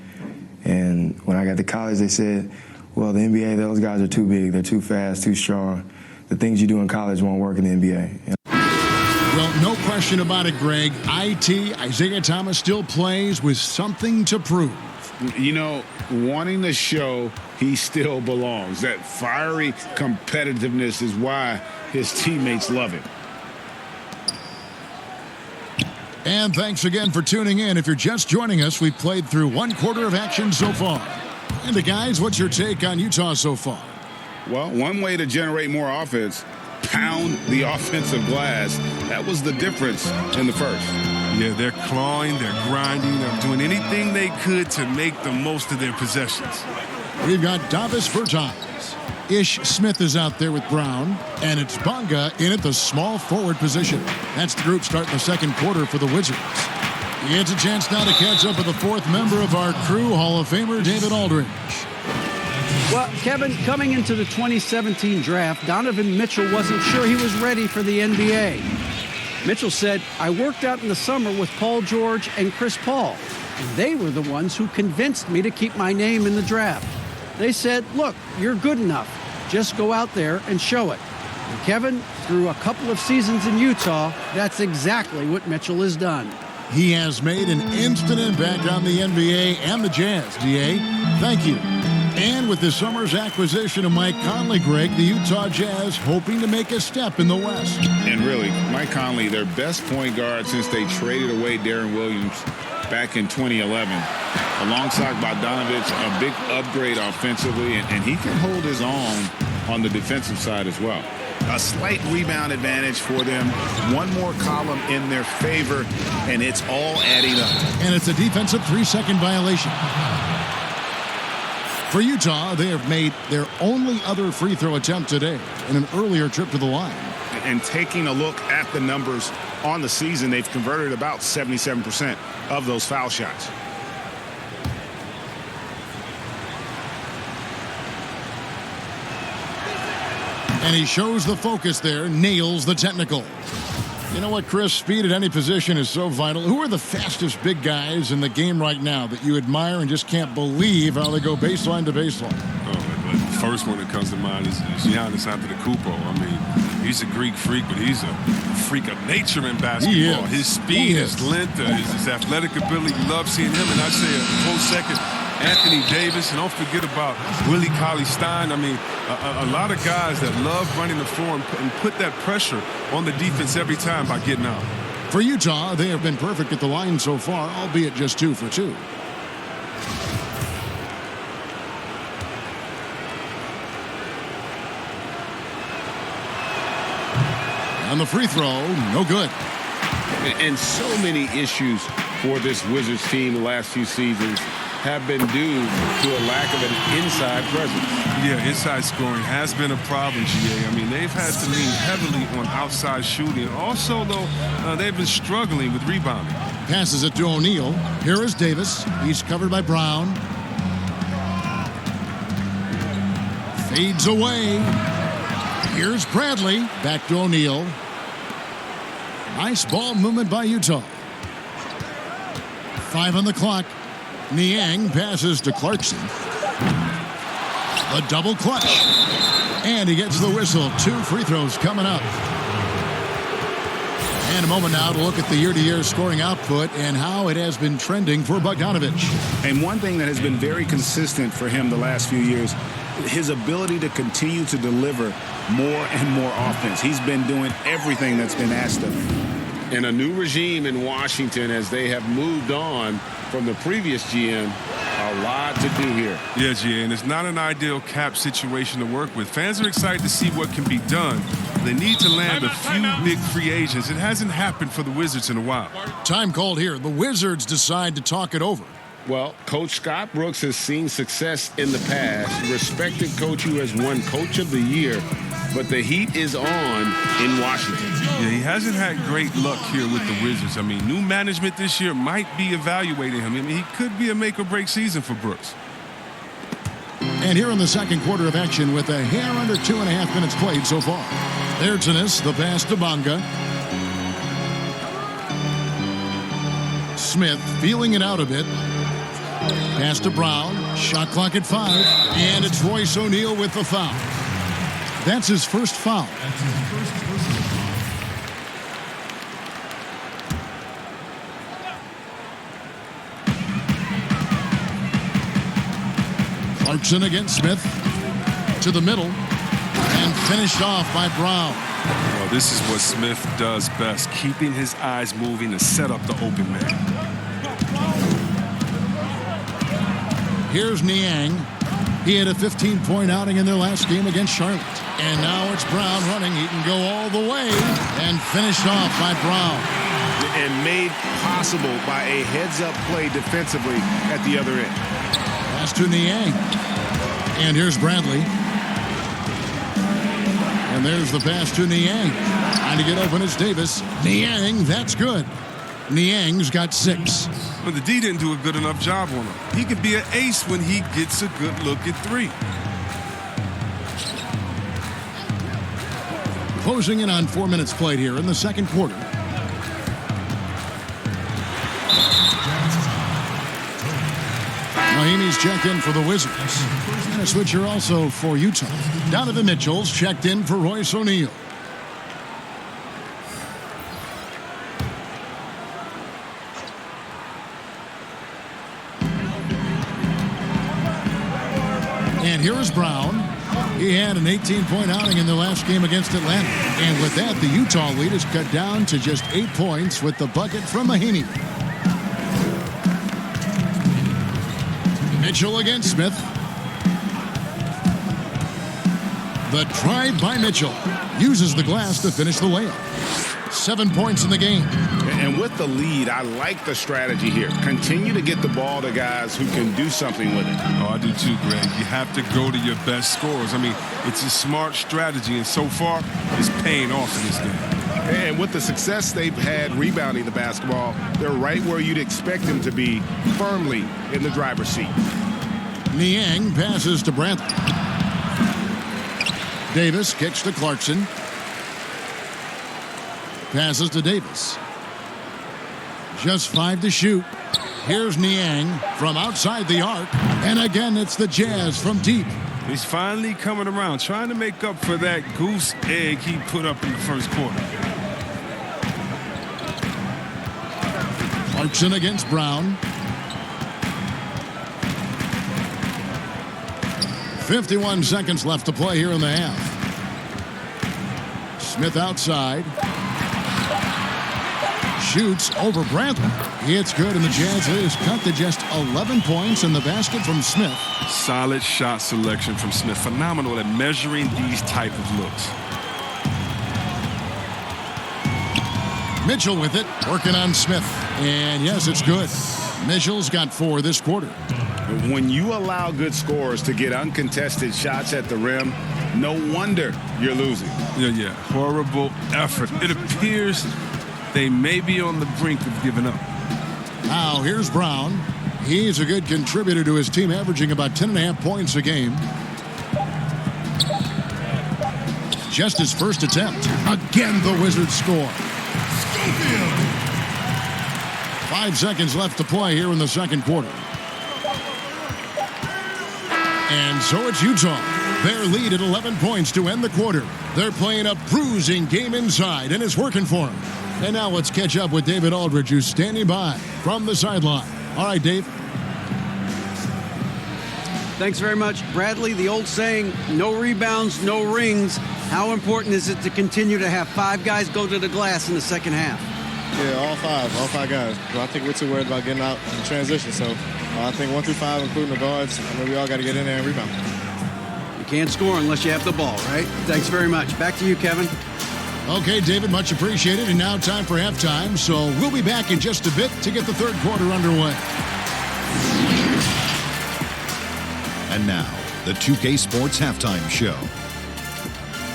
Speaker 16: And when I got to college, they said, well, the NBA, those guys are too big. They're too fast, too strong. The things you do in college won't work in the NBA.
Speaker 2: Well, no question about it, Greg. Isaiah Thomas still plays with something to prove.
Speaker 10: You know, wanting to show he still belongs. That fiery competitiveness is why his teammates love him.
Speaker 2: And thanks again for tuning in. If you're just joining us, we've played through one quarter of action so far. And guys, what's your take on Utah so far?
Speaker 10: Well, one way to generate more offense, pound the offensive glass. That was the difference in the first.
Speaker 15: Yeah, they're clawing, they're grinding, they're doing anything they could to make the most of their possessions.
Speaker 2: We've got Davis Bertans. Ish Smith is out there with Brown, and it's Bonga in at the small forward position. That's the group starting the second quarter for the Wizards. It's a chance now to catch up with the fourth member of our crew, Hall of Famer David Aldridge.
Speaker 9: Well, Kevin, coming into the 2017 draft, Donovan Mitchell wasn't sure he was ready for the NBA. Mitchell said, I worked out in the summer with Paul George and Chris Paul, and they were the ones who convinced me to keep my name in the draft. They said, look, you're good enough. Just go out there and show it. And Kevin, through a couple of seasons in Utah, that's exactly what Mitchell has done.
Speaker 2: He has made an instant impact on the NBA and the Jazz, DA. Thank you. And with this summer's acquisition of Mike Conley, Greg, the Utah Jazz hoping to make a step in the West.
Speaker 10: And really, Mike Conley, their best point guard since they traded away Darren Williams back in 2011. Alongside Bogdanovich, a big upgrade offensively, and he can hold his own on the defensive side as well. A slight rebound advantage for them. One more column in their favor, and it's all adding up.
Speaker 2: And it's a defensive 3-second violation. For Utah, they have made their only other free throw attempt today in an earlier trip to the line.
Speaker 10: And taking a look at the numbers on the season, they've converted about 77% of those foul shots.
Speaker 2: And he shows the focus there, nails the technical. You know what, Chris? Speed at any position is so vital. Who are the fastest big guys in the game right now that you admire and just can't believe how they go baseline to baseline?
Speaker 15: Oh, the first one that comes to mind is Giannis Antetokounmpo. I mean, he's a Greek freak, but he's a freak of nature in basketball. His speed, his length, his athletic ability. You love seeing him. And I'd say a close second, Anthony Davis, and don't forget about Willie Cauley-Stein. I mean, a lot of guys that love running the floor and put that pressure on the defense every time by getting out.
Speaker 2: For Utah, they have been perfect at the line so far, albeit just 2 for 2. And the free throw, no good.
Speaker 13: And so many issues for this Wizards team the last few seasons have been due to a lack of an inside presence.
Speaker 15: Yeah, inside scoring has been a problem, GA. I mean, they've had to lean heavily on outside shooting. Also, though, they've been struggling with rebounding.
Speaker 2: Passes it to O'Neal. Here is Davis. He's covered by Brown. Fades away. Here's Bradley. Back to O'Neal. Nice ball movement by Utah. 5 on the clock. Niang passes to Clarkson. A double clutch. And he gets the whistle. 2 free throws coming up. And a moment now to look at the year-to-year scoring output and how it has been trending for Bogdanovich.
Speaker 10: And one thing that has been very consistent for him the last few years, his ability to continue to deliver more and more offense. He's been doing everything that's been asked of him.
Speaker 13: And a new regime in Washington as they have moved on from the previous GM. A lot to do here.
Speaker 15: Yeah, GA, and it's not an ideal cap situation to work with. Fans are excited to see what can be done. They need to land a few big free agents. It hasn't happened for the Wizards in a while.
Speaker 2: Time called here. The Wizards decide to talk it over.
Speaker 13: Well, Coach Scott Brooks has seen success in the past. Respected coach who has won Coach of the Year. But the heat is on in Washington.
Speaker 15: Yeah, he hasn't had great luck here with the Wizards. I mean, new management this year might be evaluating him. I mean, he could be a make-or-break season for Brooks.
Speaker 2: And here in the second quarter of action with a hair under 2.5 minutes played so far. Ayrtonus, the pass to Bonga. Smith feeling it out a bit. Pass to Brown. Shot clock at 5. And it's Royce O'Neal with the foul. That's his first foul. Clarkson against Smith. To the middle. And finished off by Brown.
Speaker 15: Well, this is what Smith does best, keeping his eyes moving to set up the open man.
Speaker 2: Here's Niang. He had a 15-point outing in their last game against Charlotte. And now it's Brown running. He can go all the way. And finished off by Brown.
Speaker 10: And made possible by a heads-up play defensively at the other end.
Speaker 2: Pass to Niang. And here's Bradley. And there's the pass to Niang. Trying to get open is Davis. Niang, that's good. Niang's got 6.
Speaker 15: But the D didn't do a good enough job on him. He could be an ace when he gets a good look at 3.
Speaker 2: Closing in on 4 minutes played here in the second quarter. Mahimi's checked in for the Wizards. And a switcher also for Utah. Donovan Mitchell's checked in for Royce O'Neal. And here is Brown. He had an 18-point outing in the last game against Atlanta. And with that, the Utah lead is cut down to just 8 points with the bucket from Mahimi. Mitchell against Smith. The drive by Mitchell. Uses the glass to finish the layup. 7 points in the game.
Speaker 10: And with the lead, I like the strategy here. Continue to get the ball to guys who can do something with it.
Speaker 15: Oh, I do too, Greg. You have to go to your best scorers. I mean, it's a smart strategy, and so far, it's paying off in this game.
Speaker 10: And with the success they've had rebounding the basketball, they're right where you'd expect them to be, firmly in the driver's seat.
Speaker 2: Niang passes to Brantley. Davis kicks to Clarkson. Passes to Davis. Just 5 to shoot. Here's Niang from outside the arc. And again, it's the Jazz from deep.
Speaker 15: He's finally coming around, trying to make up for that goose egg he put up in the first quarter.
Speaker 2: Clarkson against Brown. 51 seconds left to play here in the half. Smith outside. Shoots over Bradley. It's good, and the Jazz is cut to just 11 points in the basket from Smith.
Speaker 15: Solid shot selection from Smith. Phenomenal at measuring these type of looks.
Speaker 2: Mitchell with it, working on Smith. And yes, it's good. Mitchell's got 4 this quarter.
Speaker 10: When you allow good scorers to get uncontested shots at the rim, no wonder you're losing.
Speaker 15: Yeah. Horrible effort. It appears they may be on the brink of giving up.
Speaker 2: Now, here's Brown. He's a good contributor to his team, averaging about 10.5 points a game. Just his first attempt. Again, the Wizards score. 5 seconds left to play here in the second quarter. And so it's Utah. Their lead at 11 points to end the quarter. They're playing a bruising game inside, and it's working for them. And now let's catch up with David Aldridge, who's standing by from the sideline. All right, Dave.
Speaker 9: Thanks very much, Bradley. The old saying, no rebounds, no rings. How important is it to continue to have 5 guys go to the glass in the second half?
Speaker 17: Yeah, all five guys. I think we're too worried about getting out in transition. So I think 1 through 5, including the guards, we all got to get in there and rebound.
Speaker 9: You can't score unless you have the ball, right? Thanks very much. Back to you, Kevin.
Speaker 2: Okay, David, much appreciated. And now time for halftime. So we'll be back in just a bit to get the third quarter underway.
Speaker 3: And now, the 2K Sports Halftime Show.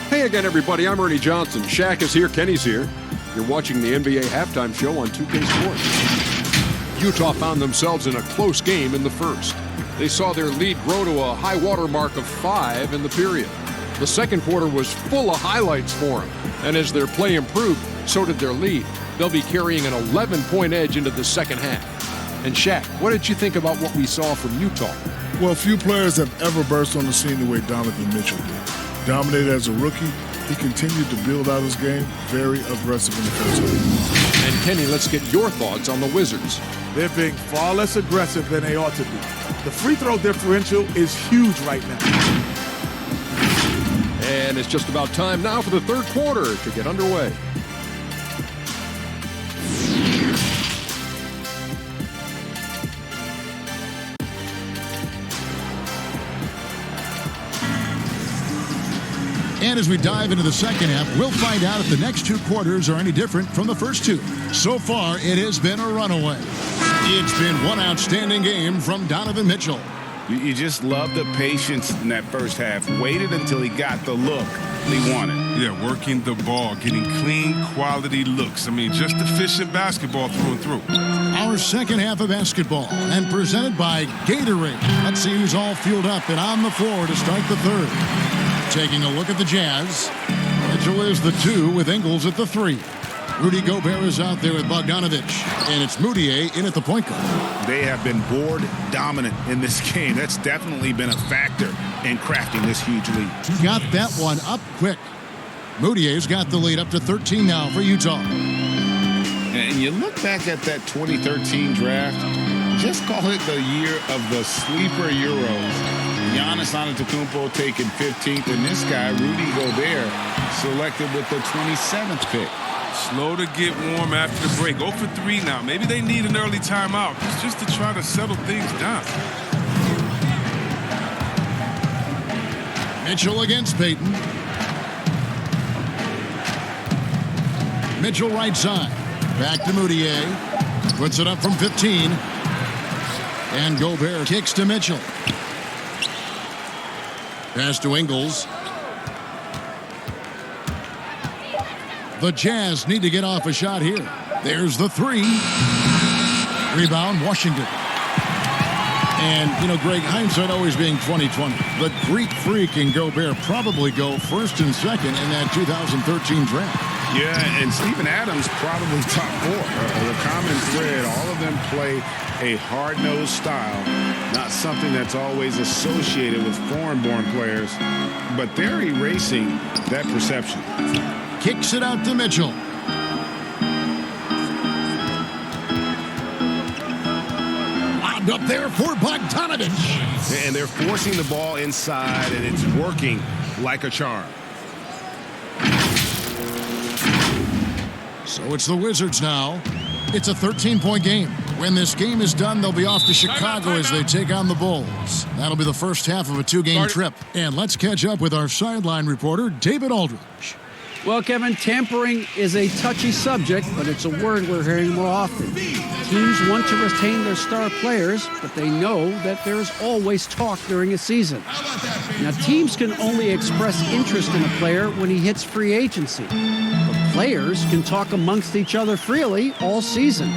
Speaker 4: Hey again, everybody. I'm Ernie Johnson. Shaq is here. Kenny's here. You're watching the NBA Halftime Show on 2K Sports. Utah found themselves in a close game in the first. They saw their lead grow to a high water mark of 5 in the period. The second quarter was full of highlights for them. And as their play improved, so did their lead. They'll be carrying an 11-point edge into the second half. And Shaq, what did you think about what we saw from Utah?
Speaker 6: Well, few players have ever burst on the scene the way Donovan Mitchell did. Dominated as a rookie, he continued to build out his game, very aggressive in the first half.
Speaker 4: And Kenny, let's get your thoughts on the Wizards.
Speaker 5: They're being far less aggressive than they ought to be. The free throw differential is huge right now.
Speaker 4: And it's just about time now for the third quarter to get underway.
Speaker 2: And as we dive into the second half, we'll find out if the next 2 quarters are any different from the first 2. So far, it has been a runaway. It's been one outstanding game from Donovan Mitchell.
Speaker 10: You just love the patience in that first half. Waited until he got the look he wanted.
Speaker 15: Yeah, working the ball, getting clean, quality looks. I mean, just efficient basketball through and through.
Speaker 2: Our second half of basketball, and presented by Gatorade. Let's see who's all fueled up and on the floor to start the third. Taking a look at the Jazz. Mitchell is the 2 with Ingles at the 3. Rudy Gobert is out there with Bogdanovich. And it's Moutier in at the point guard.
Speaker 10: They have been board dominant in this game. That's definitely been a factor in crafting this huge lead.
Speaker 2: Got that one up quick. Moutier's got the lead up to 13 now for Utah.
Speaker 10: And you look back at that 2013 draft, just call it the year of the sleeper Euros. Giannis Antetokounmpo taken 15th, and this guy, Rudy Gobert, selected with the 27th pick.
Speaker 15: Slow to get warm after the break. 0 for 3 now. Maybe they need an early timeout just to try to settle things down.
Speaker 2: Mitchell against Payton. Mitchell right side. Back to Moutier. Puts it up from 15. And Gobert kicks to Mitchell. Pass to Ingles. The Jazz need to get off a shot here. There's the 3. Rebound, Washington. And, Greg, hindsight always being 20/20. The Greek Freak and Gobert probably go first and second in that 2013 draft.
Speaker 10: Yeah, and Steven Adams probably top 4. The common thread, all of them play a hard-nosed style, not something that's always associated with foreign-born players, but they're erasing that perception.
Speaker 2: Kicks it out to Mitchell. Lobbed up there for Bogdanovich.
Speaker 13: And they're forcing the ball inside, and it's working like a charm.
Speaker 2: So it's the Wizards now. It's a 13-point game. When this game is done, they'll be off to Chicago as they take on the Bulls. That'll be the first half of a 2-game trip. And let's catch up with our sideline reporter, David Aldridge.
Speaker 9: Well, Kevin, tampering is a touchy subject, but it's a word we're hearing more often. Teams want to retain their star players, but they know that there is always talk during a season. Now, teams can only express interest in a player when he hits free agency. But players can talk amongst each other freely all season.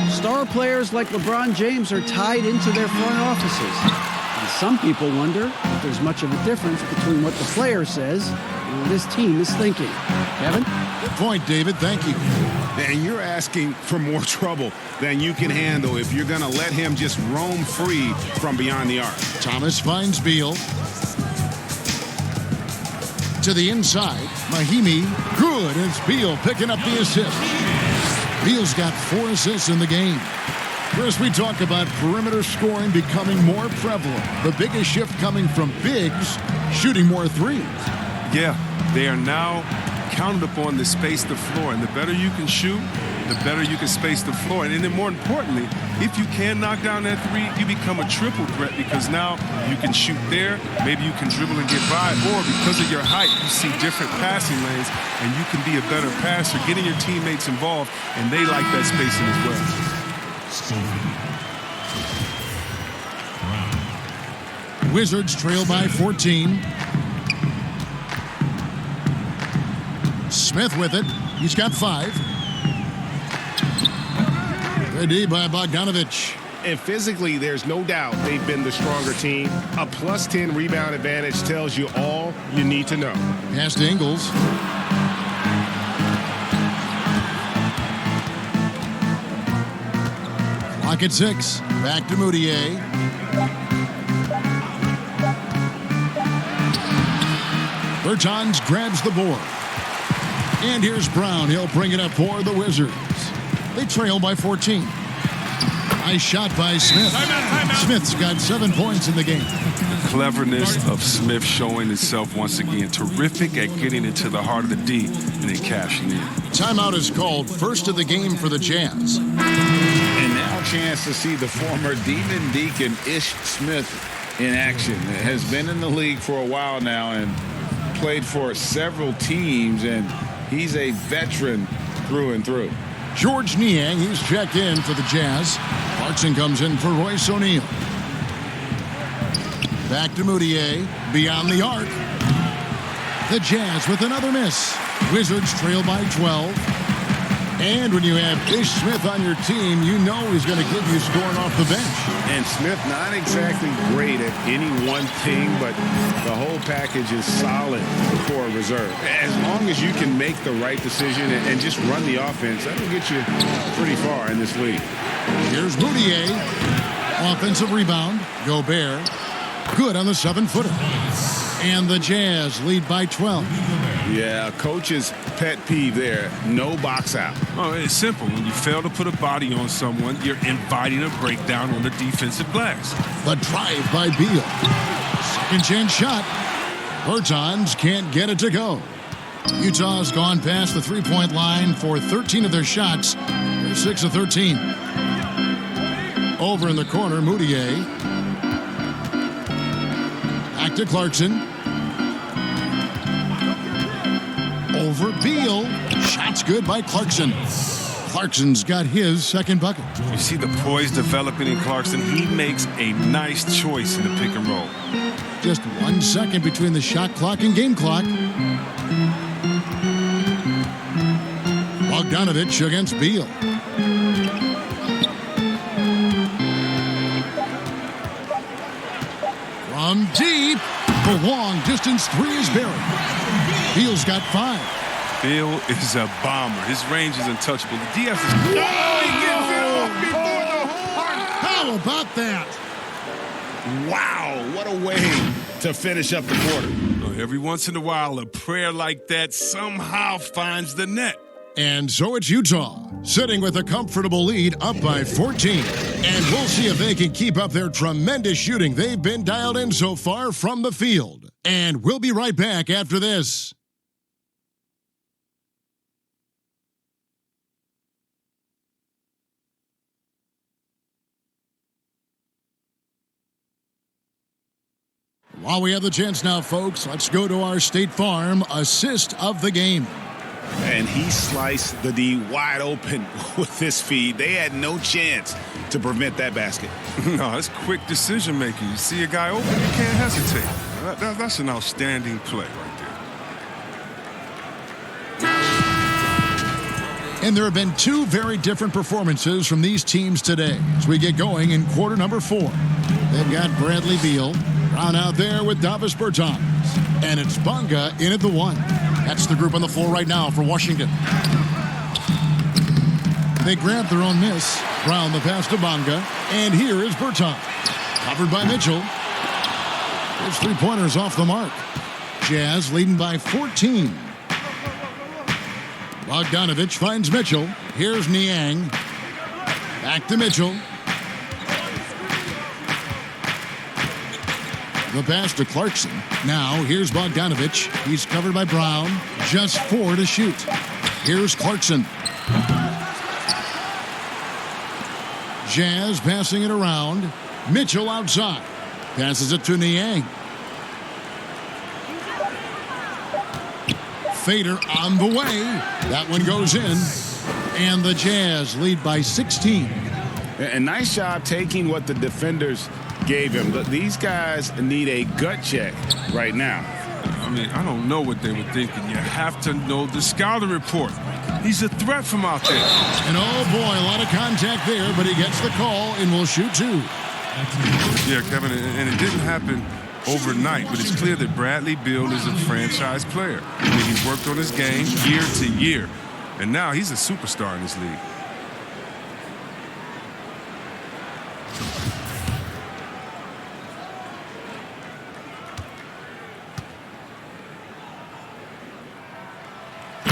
Speaker 9: Star players like LeBron James are tied into their front offices. And some people wonder if there's much of a difference between what the player says and what his team is thinking. Kevin?
Speaker 2: Good point, David. Thank you.
Speaker 10: And you're asking for more trouble than you can handle if you're going to let him just roam free from beyond the arc.
Speaker 2: Thomas finds Beal. To the inside, Mahimi. Good. It's Beal picking up the assist. Beal's got 4 assists in the game. Chris, we talk about perimeter scoring becoming more prevalent. The biggest shift coming from bigs shooting more threes.
Speaker 15: Yeah, they are now counted upon to space the floor. And the better you can shoot, the better you can space the floor. And then more importantly, if you can knock down that three, you become a triple threat because now you can shoot there, maybe you can dribble and get by, or because of your height, you see different passing lanes and you can be a better passer, getting your teammates involved, and they like that spacing as well.
Speaker 2: Wizards trail by 14. Smith with it. He's got 5. Good D by Bogdanovich.
Speaker 13: And physically, there's no doubt they've been the stronger team. A plus 10 rebound advantage tells you all you need to know.
Speaker 2: Pass to Ingles. Clock at 6. Back to Moutier. Bertans grabs the board. And here's Brown. He'll bring it up for the Wizards. They trail by 14. Nice shot by Smith. Smith's got 7 points in the game.
Speaker 15: The cleverness of Smith showing itself once again. Terrific at getting into the heart of the D and then cashing in.
Speaker 2: Timeout is called. First of the game for the Jazz.
Speaker 10: And now a chance to see the former Demon Deacon Ish Smith in action. Has been in the league for a while now and played for several teams, and he's a veteran through and through.
Speaker 2: George Niang, he's checked in for the Jazz. Clarkson comes in for Royce O'Neal. Back to Moutier, beyond the arc. The Jazz with another miss. Wizards trail by 12. And when you have Ish Smith on your team, you know he's going to give you scoring off the bench.
Speaker 10: And Smith not exactly great at any one thing, but the whole package is solid for a reserve. As long as you can make the right decision and just run the offense, that'll get you pretty far in this league.
Speaker 2: Here's Moutier. Offensive rebound. Gobert. Good on the 7-footer. And the Jazz lead by 12.
Speaker 10: Yeah, coach's pet peeve there. No box out.
Speaker 15: Oh, it's simple. When you fail to put a body on someone, you're inviting a breakdown on the defensive glass.
Speaker 2: The drive by Beal. Second chance shot. Bertans can't get it to go. Utah's gone past the three-point line for 13 of their shots. They're 6 of 13. Over in the corner, Moutier. Back to Clarkson. Over Beal. Shot's good by Clarkson. Clarkson's got his second bucket.
Speaker 15: You see the poise developing in Clarkson. He makes a nice choice in the pick and roll.
Speaker 2: Just 1 second between the shot clock and game clock. Bogdanovich against Beal. From deep, the long distance three is buried. Beal's got 5.
Speaker 15: Beal is a bomber. His range is untouchable. The DF is... Oh, he gets it off before the horn.
Speaker 2: How about that?
Speaker 10: Wow, what a way to finish up the quarter.
Speaker 15: Every once in a while, a prayer like that somehow finds the net.
Speaker 2: And so it's Utah, sitting with a comfortable lead up by 14. And we'll see if they can keep up their tremendous shooting they've been dialed in so far from the field. And we'll be right back after this. While we have the chance now, folks, let's go to our State Farm assist of the game.
Speaker 10: And he sliced the D wide open with this feed. They had no chance to prevent that basket.
Speaker 15: No, it's quick decision making. You see a guy open, you can't hesitate. That's an outstanding play right there.
Speaker 2: And there have been 2 very different performances from these teams today as we get going in quarter number 4. They've got Bradley Beal round out there with Davis Bertans. And it's Bonga in at the 1. That's the group on the floor right now for Washington. They grab their own miss. Brown the pass to Bonga. And here is Bertans. Covered by Mitchell. His 3-pointers off the mark. Jazz leading by 14. Bogdanovich finds Mitchell. Here's Niang. Back to Mitchell. The pass to Clarkson. Now, here's Bogdanovich. He's covered by Brown. Just 4 to shoot. Here's Clarkson. Jazz passing it around. Mitchell outside. Passes it to Niang. Fader on the way. That one goes in. And the Jazz lead by 16.
Speaker 10: A nice job taking what the defenders gave him. These guys need a gut check right now.
Speaker 15: I mean, I don't know what they were thinking. You have to know the scouting report. He's a threat from out there.
Speaker 2: And oh boy, a lot of contact there, but he gets the call and will shoot 2.
Speaker 15: Yeah, Kevin, and it didn't happen overnight, but it's clear that Bradley Beal is a franchise player. I mean, he's worked on his game year to year, and now he's a superstar in this league.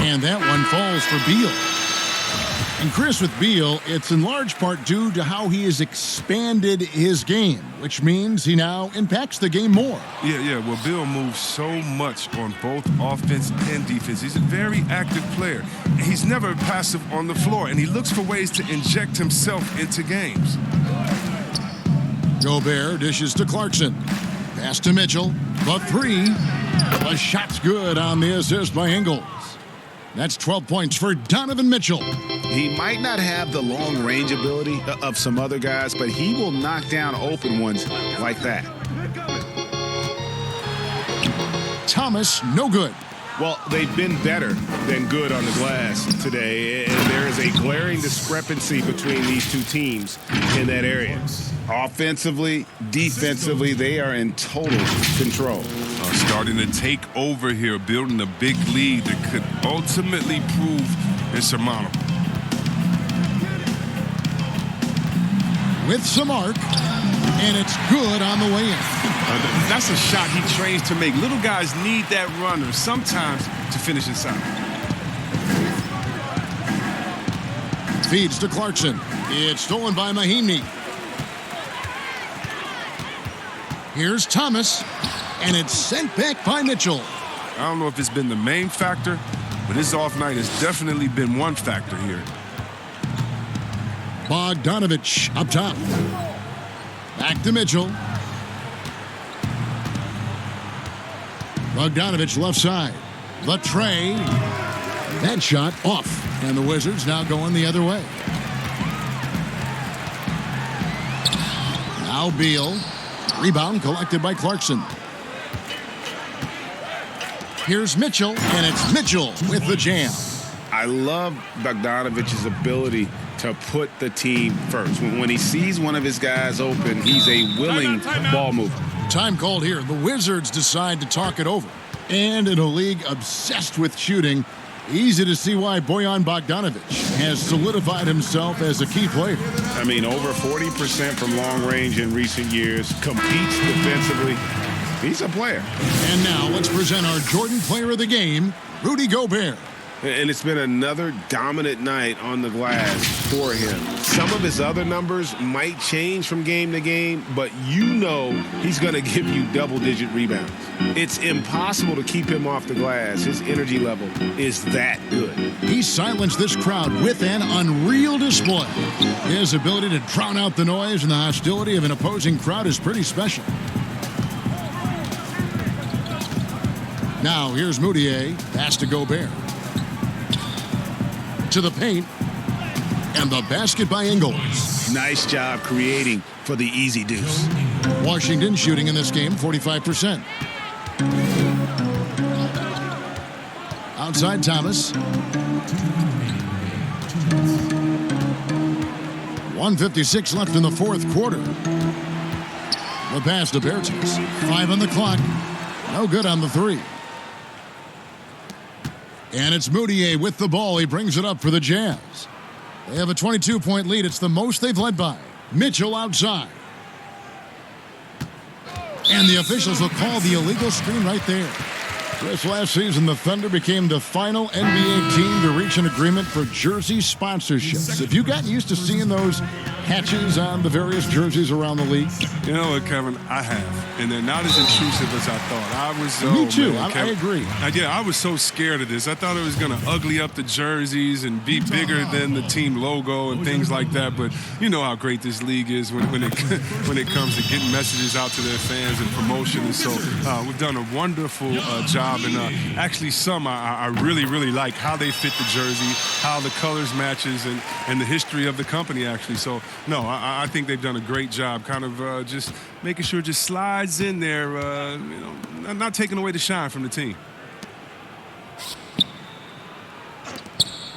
Speaker 2: And that one falls for Beal. And Chris, with Beal, it's in large part due to how he has expanded his game, which means he now impacts the game more.
Speaker 15: Yeah. Well, Beal moves so much on both offense and defense. He's a very active player. And he's never passive on the floor, and he looks for ways to inject himself into games.
Speaker 2: Gobert dishes to Clarkson. Pass to Mitchell. The 3. The shot's good on the assist by Ingles. That's 12 points for Donovan Mitchell.
Speaker 10: He might not have the long range ability of some other guys, but he will knock down open ones like that.
Speaker 2: Thomas, no good.
Speaker 10: Well, they've been better than good on the glass today, and there is a glaring discrepancy between these two teams in that area. Offensively, defensively, they are in total control.
Speaker 15: Starting to take over here, building a big lead that could ultimately prove insurmountable.
Speaker 2: With some arc, and it's good on the way in.
Speaker 15: That's a shot he trains to make. Little guys need that runner sometimes to finish inside.
Speaker 2: Feeds to Clarkson. It's stolen by Mahinmi. Here's Thomas, and it's sent back by Mitchell.
Speaker 15: I don't know if it's been the main factor, but his off night has definitely been one factor here.
Speaker 2: Bogdanovich up top. Back to Mitchell. Bogdanovich left side. The tray. That shot off. And the Wizards now going the other way. Now Beal. Rebound collected by Clarkson. Here's Mitchell, and it's Mitchell with the jam.
Speaker 10: I love Bogdanovich's ability to put the team first. When he sees one of his guys open, he's a willing ball mover.
Speaker 2: Time called here. The Wizards decide to talk it over. And in a league obsessed with shooting, easy to see why Bojan Bogdanovic has solidified himself as a key player.
Speaker 13: I mean, over 40% from long range in recent years, competes defensively. He's a player.
Speaker 2: And now let's present our Jordan Player of the Game, Rudy Gobert.
Speaker 13: And it's been another dominant night on the glass for him. Some of his other numbers might change from game to game, but you know he's going to give you double-digit rebounds. It's impossible to keep him off the glass. His energy level is that good.
Speaker 2: He silenced this crowd with an unreal display. His ability to drown out the noise and the hostility of an opposing crowd is pretty special. Now here's Moutier, pass to Gobert. To the paint, and the basket by Ingles.
Speaker 13: Nice job creating for the easy deuce.
Speaker 2: Washington shooting in this game 45%. Outside Thomas. 1:56 left in the fourth quarter. The pass to Bertans. 5 on the clock. No good on the three. And it's Moutier with the ball. He brings it up for the Jazz. They have a 22-point lead. It's the most they've led by. Mitchell outside. And the officials will call the illegal screen right there. This last season, the Thunder became the final NBA team to reach an agreement for jersey sponsorships. Have you gotten used to seeing those patches on the various jerseys around the league?
Speaker 15: You know what, Kevin? I have. And they're not as intrusive as I thought.
Speaker 2: Me too. I agree.
Speaker 15: I was so scared of this. I thought it was going to ugly up the jerseys and be bigger than the team logo and things like that. But you know how great this league is when it comes to getting messages out to their fans and promotion. And so we've done a wonderful job. And actually some I really, really like how they fit the jersey, how the colors matches, and the history of the company, actually. So, no, I think they've done a great job kind of just making sure it just slides in there, not taking away the shine from the team.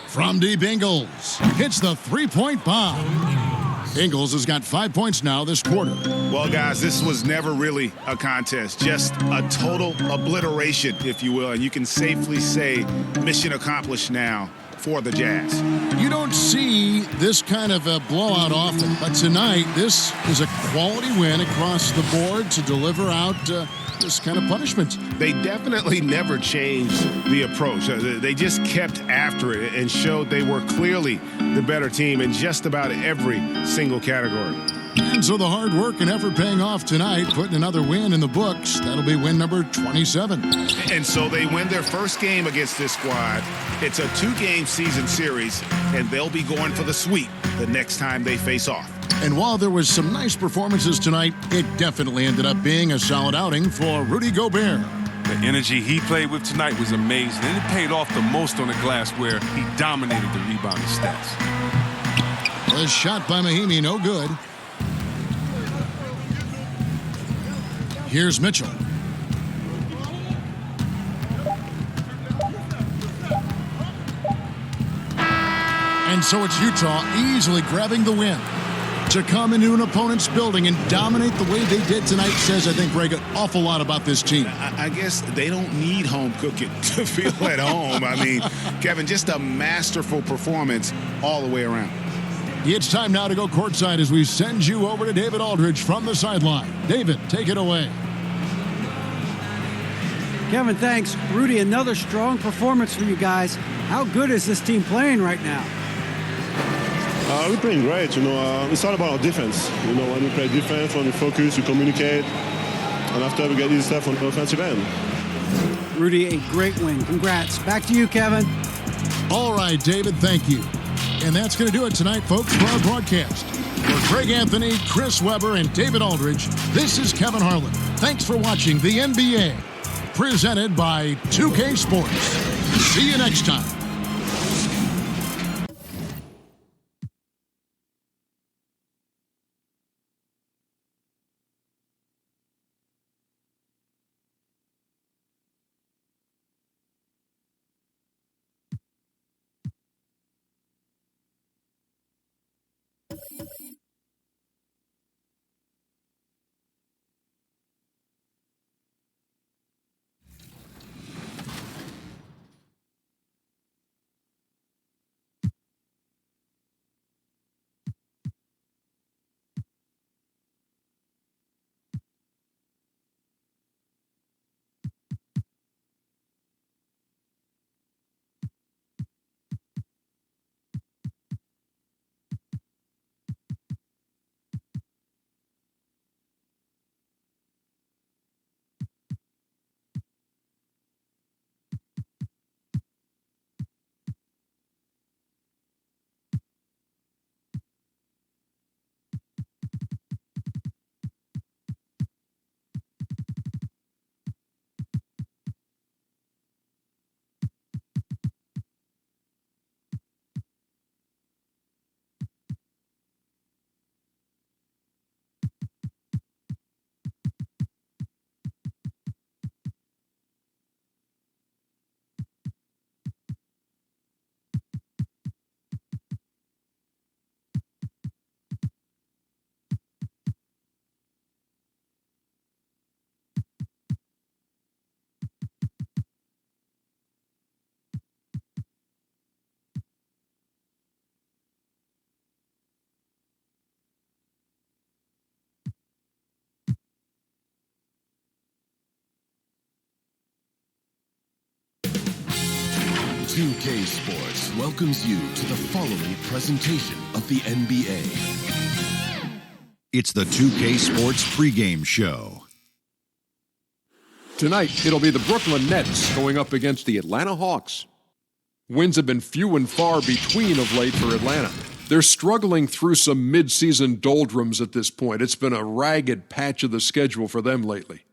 Speaker 2: From deep, Ingles hits the three-point bomb. Ingles has got 5 points now this quarter.
Speaker 13: Well, guys, this was never really a contest, just a total obliteration, if you will. And you can safely say mission accomplished now for the Jazz.
Speaker 2: You don't see this kind of a blowout often, but tonight this is a quality win across the board to deliver out this kind of punishment.
Speaker 13: They definitely never changed the approach. They just kept after it and showed they were clearly the better team in just about every single category.
Speaker 2: And so the hard work and effort paying off tonight, putting another win in the books. That'll be win number 27.
Speaker 13: And so they win their first game against this squad. It's a 2-game season series, and they'll be going for the sweep the next time they face off.
Speaker 2: And while there was some nice performances tonight, it definitely ended up being a solid outing for Rudy Gobert.
Speaker 15: The energy he played with tonight was amazing, and it paid off the most on the glass where he dominated the rebounding stats.
Speaker 2: The shot by Mahinmi, no good. Here's Mitchell. And so it's Utah easily grabbing the win. To come into an opponent's building and dominate the way they did tonight says, I think, Greg, an awful lot about this team.
Speaker 13: I guess they don't need home cooking to feel at home. I mean, Kevin, just a masterful performance all the way around.
Speaker 2: It's time now to go courtside as we send you over to David Aldridge from the sideline. David, take it away.
Speaker 9: Kevin, thanks. Rudy, another strong performance for you guys. How good is this team playing right now?
Speaker 18: We're playing great. It's all about our defense. When we play defense, when we focus, we communicate, and after we get this stuff on the offensive end.
Speaker 9: Rudy, a great win. Congrats. Back to you, Kevin.
Speaker 2: All right, David, thank you. And that's going to do it tonight, folks, for our broadcast. For Greg Anthony, Chris Webber, and David Aldridge, this is Kevin Harlan. Thanks for watching the NBA, presented by 2K Sports. See you next time.
Speaker 1: 2K Sports welcomes you to the following presentation of the NBA.
Speaker 3: It's the 2K Sports pregame show.
Speaker 4: Tonight, it'll be the Brooklyn Nets going up against the Atlanta Hawks. Wins have been few and far between of late for Atlanta. They're struggling through some mid-season doldrums at this point. It's been a ragged patch of the schedule for them lately.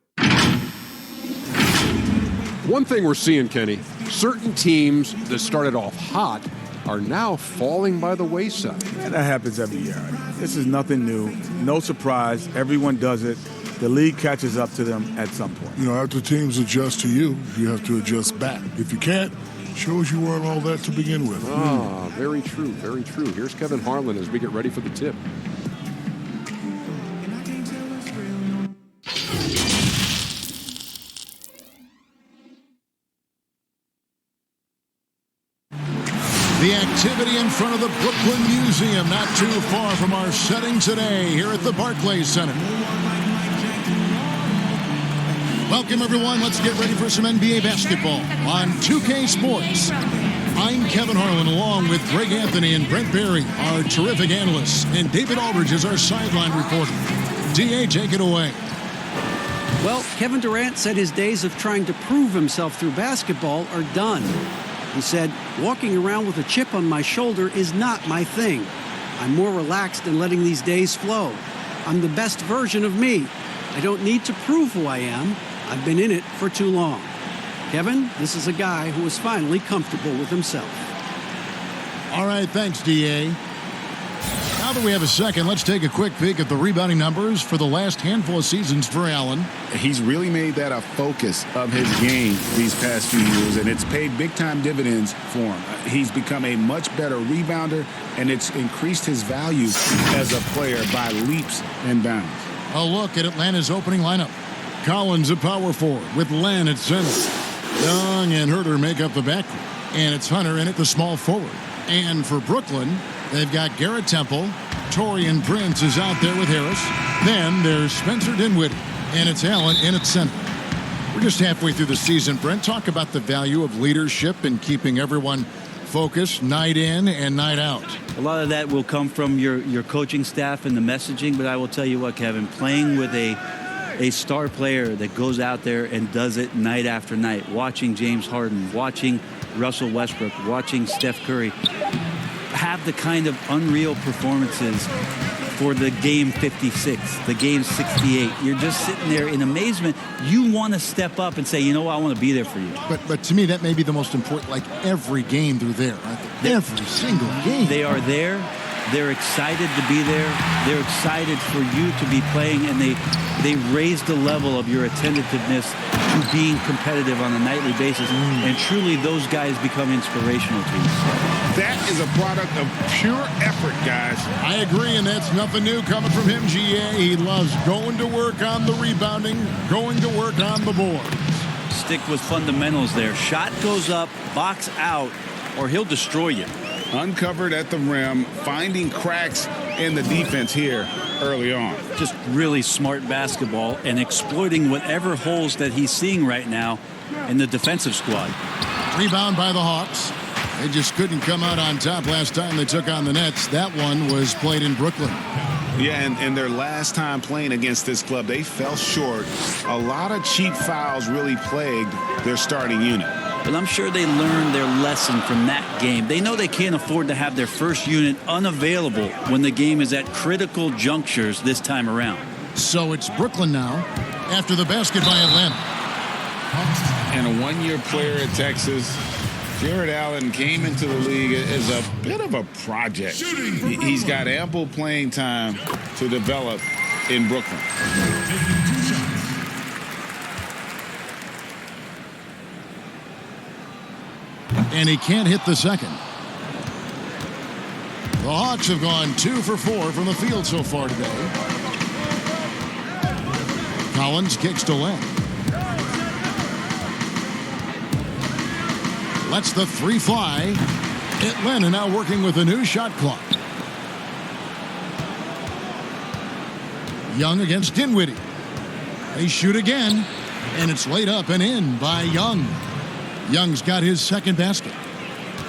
Speaker 4: One thing we're seeing, Kenny, certain teams that started off hot are now falling by the wayside.
Speaker 5: And that happens every year. This is nothing new. No surprise. Everyone does it. The league catches up to them at some point.
Speaker 6: You know, after teams adjust to you, you have to adjust back. If you can't, shows you weren't all that to begin with.
Speaker 4: Ah, very true, very true. Here's Kevin Harlan as we get ready for the tip.
Speaker 2: The activity in front of the Brooklyn Museum, not too far from our setting today here at the Barclays Center. Welcome, everyone. Let's get ready for some NBA basketball on 2K Sports. I'm Kevin Harlan, along with Greg Anthony and Brent Berry, our terrific analysts, and David Aldridge is our sideline reporter. DA, take it away.
Speaker 9: Well, Kevin Durant said his days of trying to prove himself through basketball are done. He said, walking around with a chip on my shoulder is not my thing. I'm more relaxed and letting these days flow. I'm the best version of me. I don't need to prove who I am. I've been in it for too long. Kevin, this is a guy who is finally comfortable with himself.
Speaker 2: All right, thanks, DA. Now that we have a second, let's take a quick peek at the rebounding numbers for the last handful of seasons for Allen.
Speaker 10: He's really made that a focus of his game these past few years, and it's paid big-time dividends for him. He's become a much better rebounder, and it's increased his value as a player by leaps and bounds.
Speaker 2: A look at Atlanta's opening lineup. Collins at power forward with Len at center. Young and Herter make up the backcourt, and it's Hunter in at the small forward. And for Brooklyn, they've got Garrett Temple. Taurean Prince is out there with Harris. Then there's Spencer Dinwiddie, and it's Allen in at center. We're just halfway through the season, Brent. Talk about the value of leadership and keeping everyone focused night in and night out.
Speaker 19: A lot of that will come from your coaching staff and the messaging, but I will tell you what, Kevin, playing with a star player that goes out there and does it night after night, watching James Harden, watching Russell Westbrook, watching Steph Curry have the kind of unreal performances for the game 56, the game 68. You're just sitting there in amazement. You want to step up and say, you know what, I want to be there for you.
Speaker 2: But to me, that may be the most important, like every game they're there. Every single game.
Speaker 19: They are there. They're excited to be there. They're excited for you to be playing, and they raise the level of your attentiveness to being competitive on a nightly basis. And truly, those guys become inspirational to you.
Speaker 10: That is a product of pure effort, guys.
Speaker 2: I agree, and that's nothing new coming from him, GA. He loves going to work on the rebounding, going to work on the board.
Speaker 19: Stick with fundamentals there. Shot goes up, box out, or he'll destroy you.
Speaker 10: Uncovered at the rim, finding cracks in the defense here early on.
Speaker 19: Just really smart basketball and exploiting whatever holes that he's seeing right now in the defensive squad.
Speaker 2: Rebound by the Hawks. They just couldn't come out on top last time they took on the Nets. That one was played in Brooklyn.
Speaker 10: Yeah, and their last time playing against this club, they fell short. A lot of cheap fouls really plagued their starting unit.
Speaker 19: But I'm sure they learned their lesson from that game. They know they can't afford to have their first unit unavailable when the game is at critical junctures this time around.
Speaker 2: So it's Brooklyn now after the basket by Atlanta.
Speaker 10: And a one-year player at Texas, Jared Allen came into the league as a bit of a project. He's got ample playing time to develop in Brooklyn.
Speaker 2: And he can't hit the second. The Hawks have gone 2 for 4 from the field so far today. Collins kicks to Len. Lets the three fly. Atlanta now working with a new shot clock. Young against Dinwiddie. They shoot again, and it's laid up and in by Young. Young's got his second basket.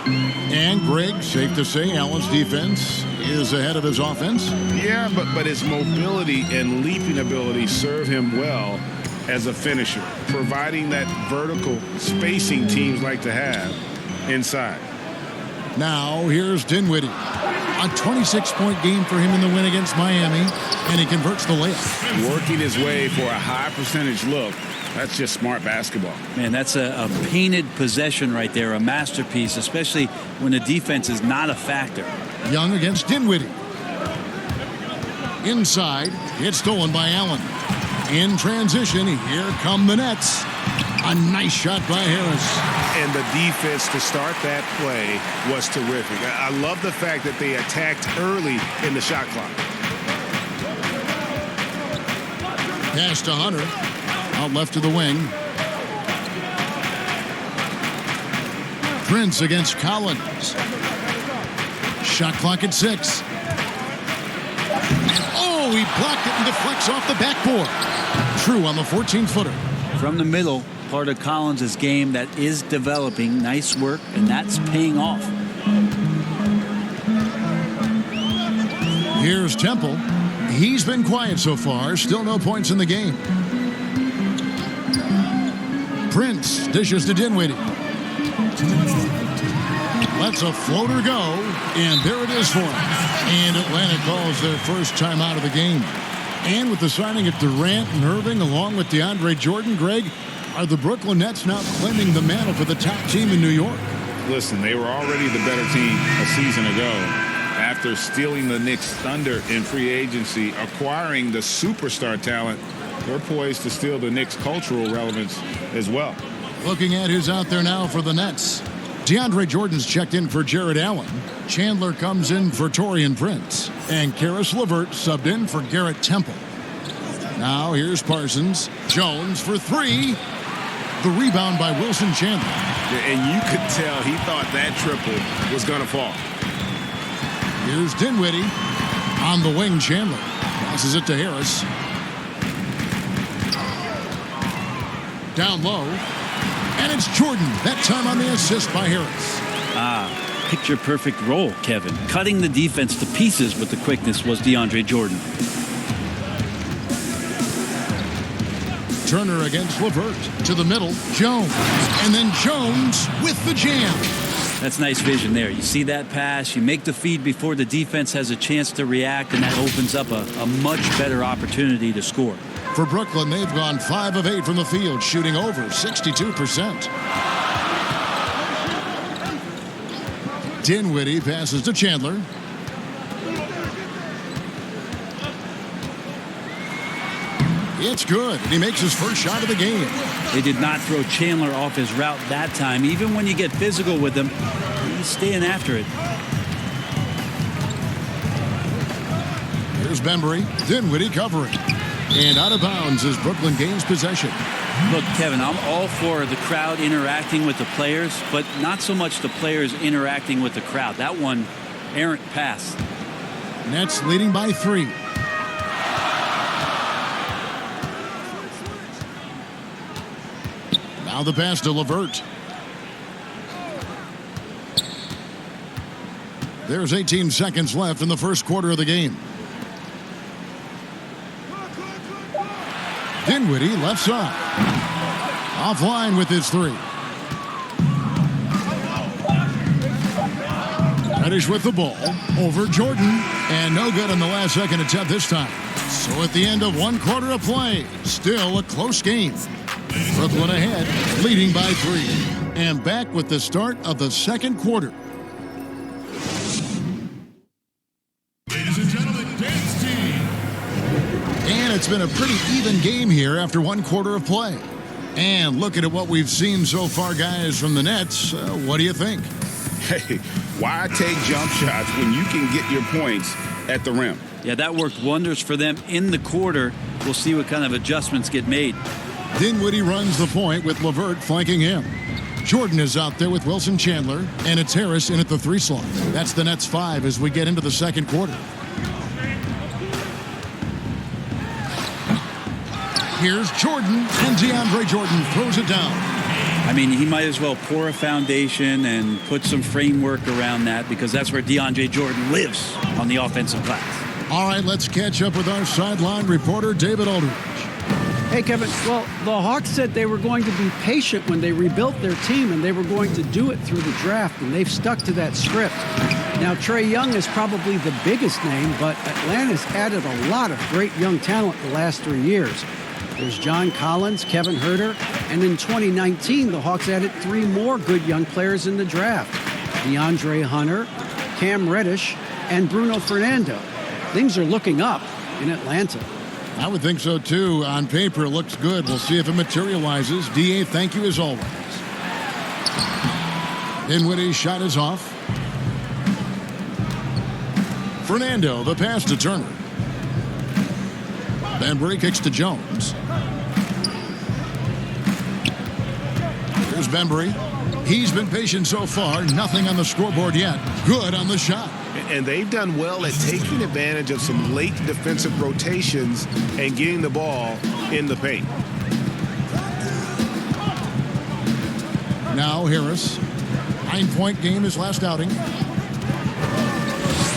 Speaker 2: And Greg, safe to say, Allen's defense is ahead of his offense.
Speaker 10: Yeah, but his mobility and leaping ability serve him well as a finisher, providing that vertical spacing teams like to have inside.
Speaker 2: Now, here's Dinwiddie. A 26-point game for him in the win against Miami, and he converts the layup.
Speaker 10: Working his way for a high percentage look. That's just smart basketball.
Speaker 19: Man, that's a painted possession right there, a masterpiece, especially when the defense is not a factor.
Speaker 2: Young against Dinwiddie. Inside, it's stolen by Allen. In transition, here come the Nets. A nice shot by Harris.
Speaker 10: And the defense to start that play was terrific. I love the fact that they attacked early in the shot clock.
Speaker 2: Pass to Hunter. Out left to the wing. Prince against Collins. Shot clock at 6. Oh, he blocked it and deflects off the backboard. True on the 14-footer.
Speaker 19: From the middle, part of Collins' game that is developing. Nice work, and that's paying off.
Speaker 2: Here's Temple. He's been quiet so far. Still no points in the game. Prince dishes to Dinwiddie. Lets a floater go, and there it is for him. And Atlanta calls their first time out of the game. And with the signing of Durant and Irving, along with DeAndre Jordan, Greg, are the Brooklyn Nets now claiming the mantle for the top team in New York?
Speaker 10: Listen, they were already the better team a season ago. After stealing the Knicks' thunder in free agency, acquiring the superstar talent, they're poised to steal the Knicks' cultural relevance as well.
Speaker 2: Looking at who's out there now for the Nets. DeAndre Jordan's checked in for Jared Allen. Chandler comes in for Taurean Prince. And Karis LeVert subbed in for Garrett Temple. Now here's Parsons. Jones for 3. The rebound by Wilson Chandler.
Speaker 10: And you could tell he thought that triple was going to fall.
Speaker 2: Here's Dinwiddie. On the wing, Chandler. Passes it to Harris. Down low. And it's Jordan, that time on the assist by Harris.
Speaker 19: Picture-perfect role, Kevin. Cutting the defense to pieces with the quickness was DeAndre Jordan.
Speaker 2: Turner against LeVert. To the middle, Jones. And then Jones with the jam.
Speaker 19: That's nice vision there. You see that pass, you make the feed before the defense has a chance to react, and that opens up a much better opportunity to score.
Speaker 2: For Brooklyn, they've gone 5 of 8 from the field, shooting over 62%. Dinwiddie passes to Chandler. It's good, and he makes his first shot of the game.
Speaker 19: They did not throw Chandler off his route that time. Even when you get physical with him, he's staying after it.
Speaker 2: Here's Bembry. Dinwiddie covering. And out of bounds is Brooklyn gains possession.
Speaker 19: Look, Kevin, I'm all for the crowd interacting with the players, but not so much the players interacting with the crowd. That one, errant pass.
Speaker 2: Nets leading by 3. Now the pass to LeVert. There's 18 seconds left in the first quarter of the game. Dinwiddie left side. Offline with his 3. Reddish with the ball. Over Jordan. And no good on the last second attempt this time. So at the end of 1 quarter of play, still a close game. Brooklyn ahead, leading by 3. And back with the start of the second quarter.
Speaker 1: Ladies and gentlemen, dance team.
Speaker 2: And it's been a pretty even game here after 1 quarter of play. And looking at what we've seen so far, guys, from the Nets, what do you think?
Speaker 10: Hey, why take jump shots when you can get your points at the rim?
Speaker 19: Yeah, that worked wonders for them in the quarter. We'll see what kind of adjustments get made.
Speaker 2: Dinwiddie runs the point with LeVert flanking him. Jordan is out there with Wilson Chandler, and it's Harris in at the 3 slot. That's the Nets 5 as we get into the second quarter. Here's Jordan, and DeAndre Jordan throws it down.
Speaker 19: I mean, he might as well pour a foundation and put some framework around that, because that's where DeAndre Jordan lives on the offensive glass.
Speaker 2: All right, let's catch up with our sideline reporter, David Aldridge.
Speaker 9: Hey, Kevin. Well, the Hawks said they were going to be patient when they rebuilt their team, and they were going to do it through the draft, and they've stuck to that script. Now, Trae Young is probably the biggest name, but Atlanta's added a lot of great young talent the last 3 years. There's John Collins, Kevin Huerter, and in 2019, the Hawks added 3 more good young players in the draft: DeAndre Hunter, Cam Reddish, and Bruno Fernando. Things are looking up in Atlanta.
Speaker 2: I would think so, too. On paper, it looks good. We'll see if it materializes. D.A., thank you as always. Dinwiddie's shot is off. Fernando, the pass to Turner. Bembry kicks to Jones. Here's Bembry. He's been patient so far. Nothing on the scoreboard yet. Good on the shot.
Speaker 13: And they've done well at taking advantage of some late defensive rotations and getting the ball in the paint.
Speaker 2: Now Harris. 9-point game his last outing.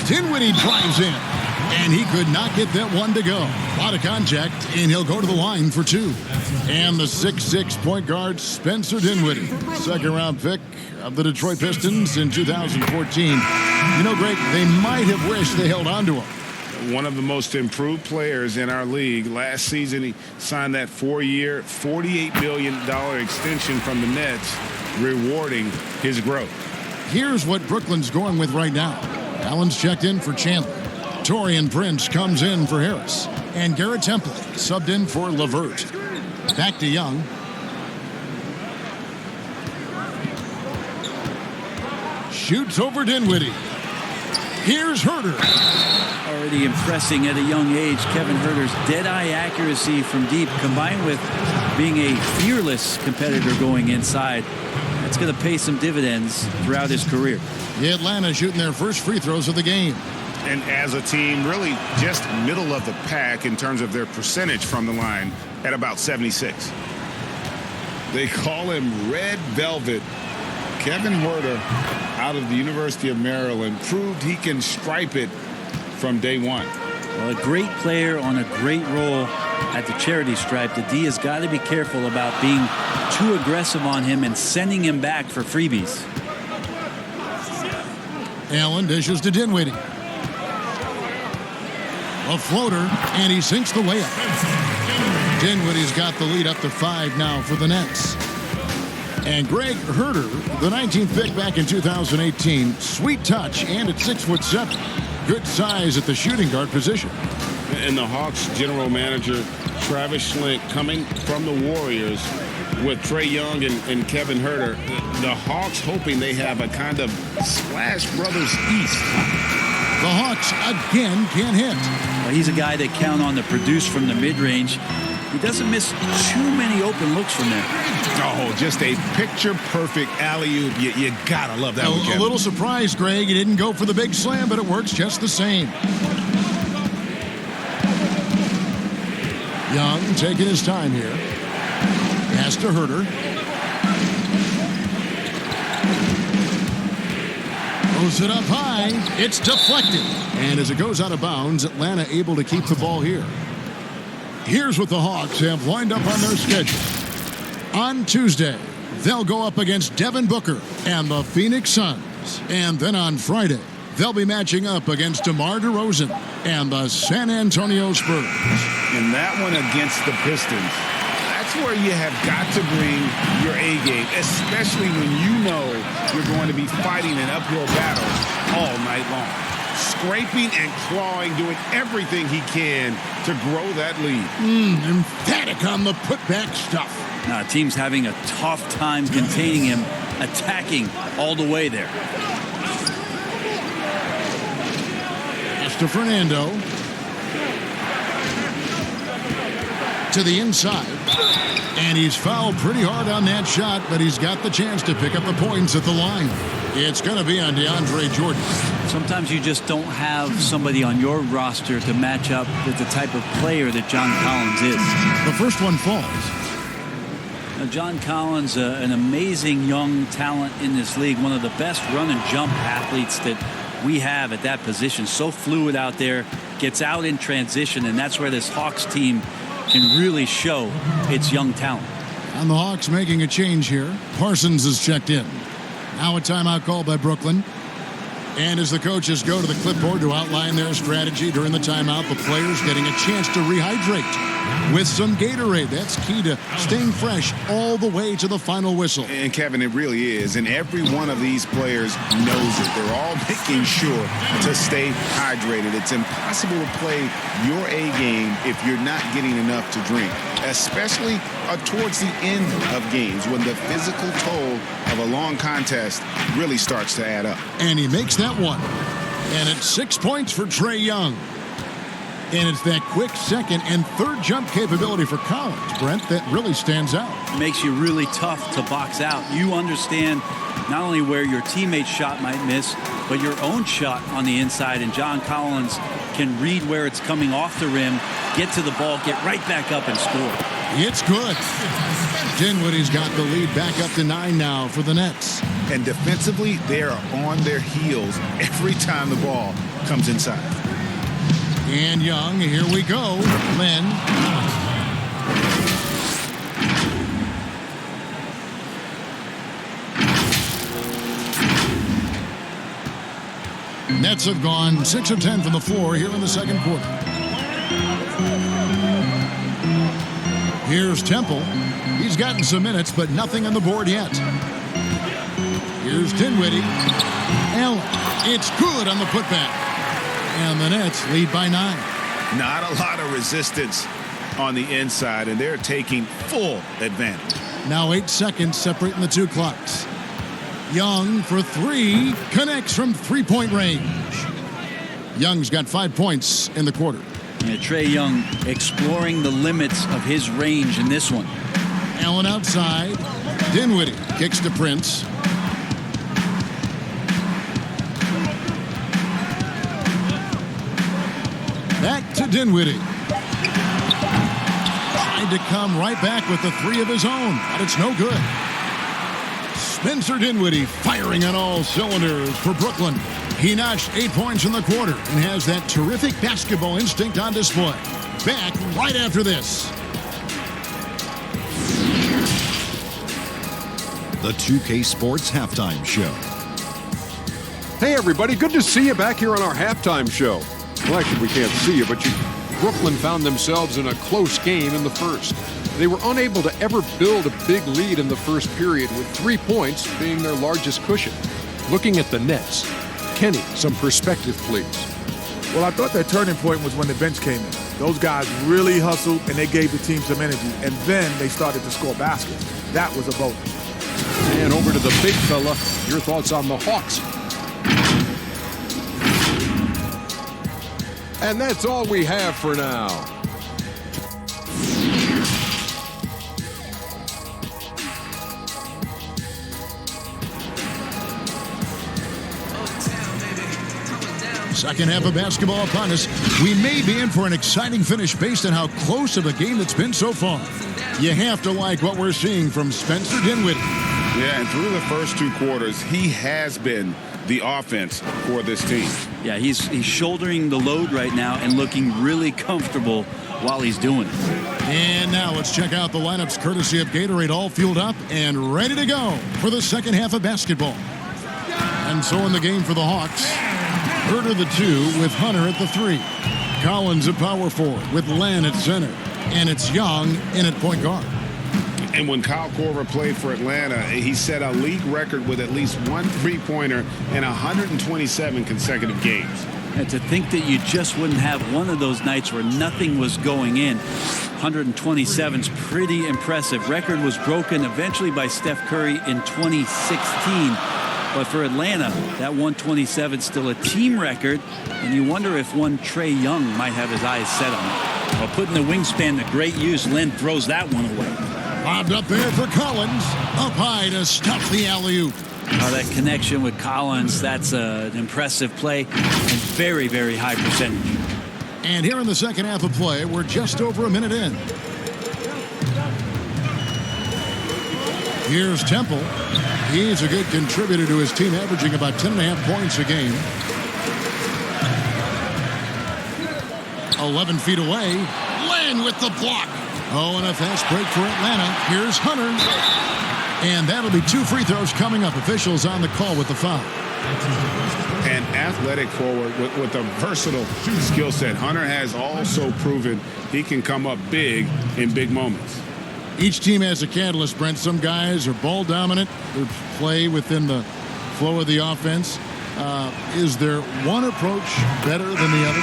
Speaker 2: Dinwiddie drives in, and he could not get that one to go. A lot of contact, and he'll go to the line for 2. And the 6'6" point guard, Spencer Dinwiddie, second-round pick of the Detroit Pistons in 2014. You know, Greg, they might have wished they held on to him.
Speaker 10: One of the most improved players in our league. Last season, he signed that 4-year, $48 million extension from the Nets, rewarding his growth.
Speaker 2: Here's what Brooklyn's going with right now. Allen's checked in for Chandler. Taurean Prince comes in for Harris. And Garrett Temple subbed in for LeVert. Back to Young. Shoots over Dinwiddie. Here's Huerter.
Speaker 19: Already impressing at a young age, Kevin Huerter's dead-eye accuracy from deep, combined with being a fearless competitor going inside. That's going to pay some dividends throughout his career.
Speaker 2: Atlanta shooting their first free throws of the game.
Speaker 10: And as a team, really just middle of the pack in terms of their percentage from the line at about 76. They call him Red Velvet. Kevin Huerter, out of the University of Maryland, proved he can stripe it from day one.
Speaker 19: Well, a great player on a great role at the charity stripe. The D has got to be careful about being too aggressive on him and sending him back for freebies.
Speaker 2: Allen dishes to Dinwiddie. A floater, and he sinks the layup. Dinwiddie's got the lead up to 5 now for the Nets. And Greg Huerter, the 19th pick back in 2018, sweet touch, and at 6'7". Good size at the shooting guard position.
Speaker 10: And the Hawks general manager, Travis Schlenk, coming from the Warriors with Trae Young and Kevin Huerter. The Hawks hoping they have a kind of Splash Brothers East.
Speaker 2: The Hawks again can't hit.
Speaker 19: Well, he's a guy they count on to produce from the mid-range. He doesn't miss too many open looks from there.
Speaker 10: Oh, just a picture-perfect alley-oop. You gotta love that one, Kevin.
Speaker 2: A little surprised, Greg. He didn't go for the big slam, but it works just the same. Young taking his time here. Pass to Huerter. Throws it up high. It's deflected. And as it goes out of bounds, Atlanta able to keep the ball here. Here's what the Hawks have lined up on their schedule. On Tuesday, they'll go up against Devin Booker and the Phoenix Suns. And then on Friday, they'll be matching up against DeMar DeRozan and the San Antonio Spurs.
Speaker 10: And that one against the Pistons. That's where you have got to bring your A game, especially when you know you're going to be fighting an uphill battle all night long. Scraping and clawing, doing everything he can to grow that lead.
Speaker 2: Emphatic on the putback stuff.
Speaker 19: Now, team's having a tough time containing him, attacking all the way there.
Speaker 2: Pass to Fernando. To the inside. And he's fouled pretty hard on that shot, but he's got the chance to pick up the points at the line. It's going to be on DeAndre Jordan.
Speaker 19: Sometimes you just don't have somebody on your roster to match up with the type of player that John Collins is.
Speaker 2: The first one falls.
Speaker 19: John Collins, an amazing young talent in this league, one of the best run and jump athletes that we have at that position. So fluid out there, gets out in transition, and that's where this Hawks team can really show its young talent.
Speaker 2: And the Hawks making a change here. Parsons is checked in. Now a timeout called by Brooklyn. And as the coaches go to the clipboard to outline their strategy during the timeout, the players getting a chance to rehydrate with some Gatorade. That's key to staying fresh all the way to the final whistle.
Speaker 10: And Kevin, it really is. And every one of these players knows it. They're all making sure to stay hydrated. It's impossible to play your A game if you're not getting enough to drink, especially towards the end of games when the physical toll of a long contest really starts to add up.
Speaker 2: And he makes that one. And it's 6 points for Trae Young. And it's that quick second and third jump capability for Collins, Brent, that really stands out.
Speaker 19: It makes you really tough to box out. You understand not only where your teammate's shot might miss, but your own shot on the inside. And John Collins can read where it's coming off the rim, get to the ball, get right back up and score.
Speaker 2: It's good. Dinwiddie's got the lead back up to 9 now for the Nets.
Speaker 10: And defensively, they are on their heels every time the ball comes inside.
Speaker 2: And Young, here we go. Len. Nets have gone 6 of 10 from the floor here in the second quarter. Here's Temple. He's gotten some minutes, but nothing on the board yet. Here's Dinwiddie. Allen. It's good on the putback. And the Nets lead by 9.
Speaker 10: Not a lot of resistance on the inside, and they're taking full advantage.
Speaker 2: Now 8 seconds separating the two clocks. Young for 3. Connects from three-point range. Young's got 5 points in the quarter.
Speaker 19: Yeah, Trae Young exploring the limits of his range in this one.
Speaker 2: Allen outside. Dinwiddie kicks to Prince. Back to Dinwiddie. Tried to come right back with the 3 of his own, but it's no good. Spencer Dinwiddie firing on all cylinders for Brooklyn. He notched 8 points in the quarter and has that terrific basketball instinct on display. Back right after this.
Speaker 3: The 2K Sports Halftime Show.
Speaker 4: Hey, everybody. Good to see you back here on our halftime show. Well, actually, we can't see you, but Brooklyn found themselves in a close game in the first. They were unable to ever build a big lead in the first period, with 3 points being their largest cushion. Looking at the Nets, Kenny, some perspective, please.
Speaker 5: Well, I thought that turning point was when the bench came in. Those guys really hustled, and they gave the team some energy. And then they started to score baskets. That was a bonus.
Speaker 4: And over to the big fella, your thoughts on the Hawks. And that's all we have for now.
Speaker 2: Second half of basketball upon us. We may be in for an exciting finish based on how close of a game it's been so far. You have to like what we're seeing from Spencer Dinwiddie.
Speaker 10: Yeah, and through the first 2 quarters, he has been the offense for this team.
Speaker 19: Yeah, he's shouldering the load right now and looking really comfortable while he's doing it.
Speaker 2: And now let's check out the lineups courtesy of Gatorade, all fueled up and ready to go for the second half of basketball. And so in the game for the Hawks, Herter the 2 with Hunter at the 3. Collins at power forward with Len at center. And it's Young in at point guard.
Speaker 10: And when Kyle Korver played for Atlanta, he set a league record with at least 1 3-pointer in 127 consecutive games.
Speaker 19: And to think that you just wouldn't have one of those nights where nothing was going in. 127 is pretty impressive. Record was broken eventually by Steph Curry in 2016. But for Atlanta, that 127 is still a team record. And you wonder if one Trae Young might have his eyes set on it. While putting the wingspan to great use, Len throws that one away.
Speaker 2: Bobbed up there for Collins. Up high to stop the alley-oop.
Speaker 19: That connection with Collins, that's an impressive play and very, very high percentage.
Speaker 2: And here in the second half of play, we're just over a minute in. Here's Temple. He's a good contributor to his team, averaging about 10.5 points a game. 11 feet away. Lane with the block. Oh, and a fast break for Atlanta. Here's Hunter. And that'll be 2 free throws coming up. Officials on the call with the foul.
Speaker 10: An athletic forward with a versatile skill set. Hunter has also proven he can come up big in big moments.
Speaker 2: Each team has a catalyst, Brent. Some guys are ball dominant. They play within the flow of the offense. Is there one approach better than the other?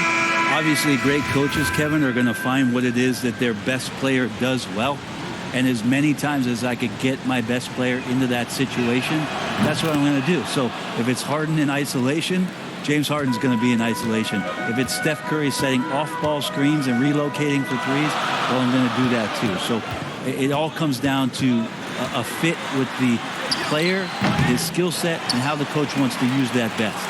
Speaker 19: Obviously, great coaches, Kevin, are going to find what it is that their best player does well. And as many times as I could get my best player into that situation, that's what I'm going to do. So if it's Harden in isolation, James Harden's going to be in isolation. If it's Steph Curry setting off-ball screens and relocating for threes, well, I'm going to do that too. So it all comes down to a fit with the player, his skill set, and how the coach wants to use that best.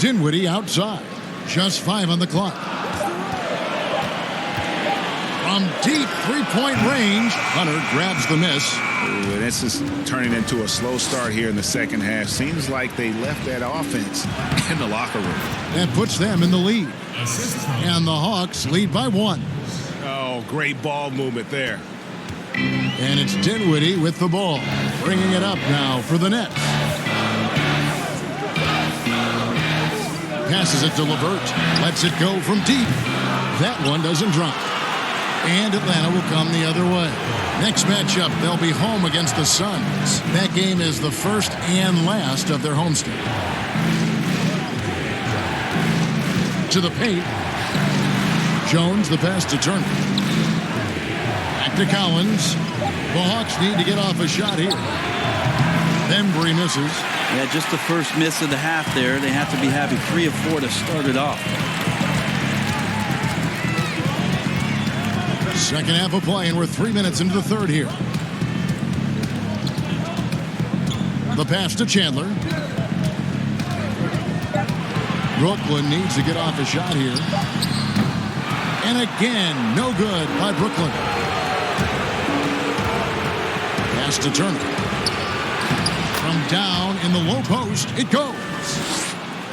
Speaker 2: Dinwiddie outside. Just 5 on the clock. From deep three-point range, Hunter grabs the miss.
Speaker 10: Ooh, and this is turning into a slow start here in the second half. Seems like they left that offense in the locker room.
Speaker 2: That puts them in the lead. And the Hawks lead by 1.
Speaker 10: Oh, great ball movement there.
Speaker 2: And it's Dinwiddie with the ball. Bringing it up now for the Nets. Passes it to LeVert. Lets it go from deep. That one doesn't drop. And Atlanta will come the other way. Next matchup, they'll be home against the Suns. That game is the first and last of their homestand. To the paint. Jones, the pass to Turner. Back to Collins. The Hawks need to get off a shot here. Bembry misses.
Speaker 19: Yeah, just the first miss of the half there. They have to be having 3 of 4 to start it off.
Speaker 2: Second half of play, and we're 3 minutes into the third here. The pass to Chandler. Brooklyn needs to get off a shot here. And again, no good by Brooklyn. Pass to Turner. From down in the low post, it goes.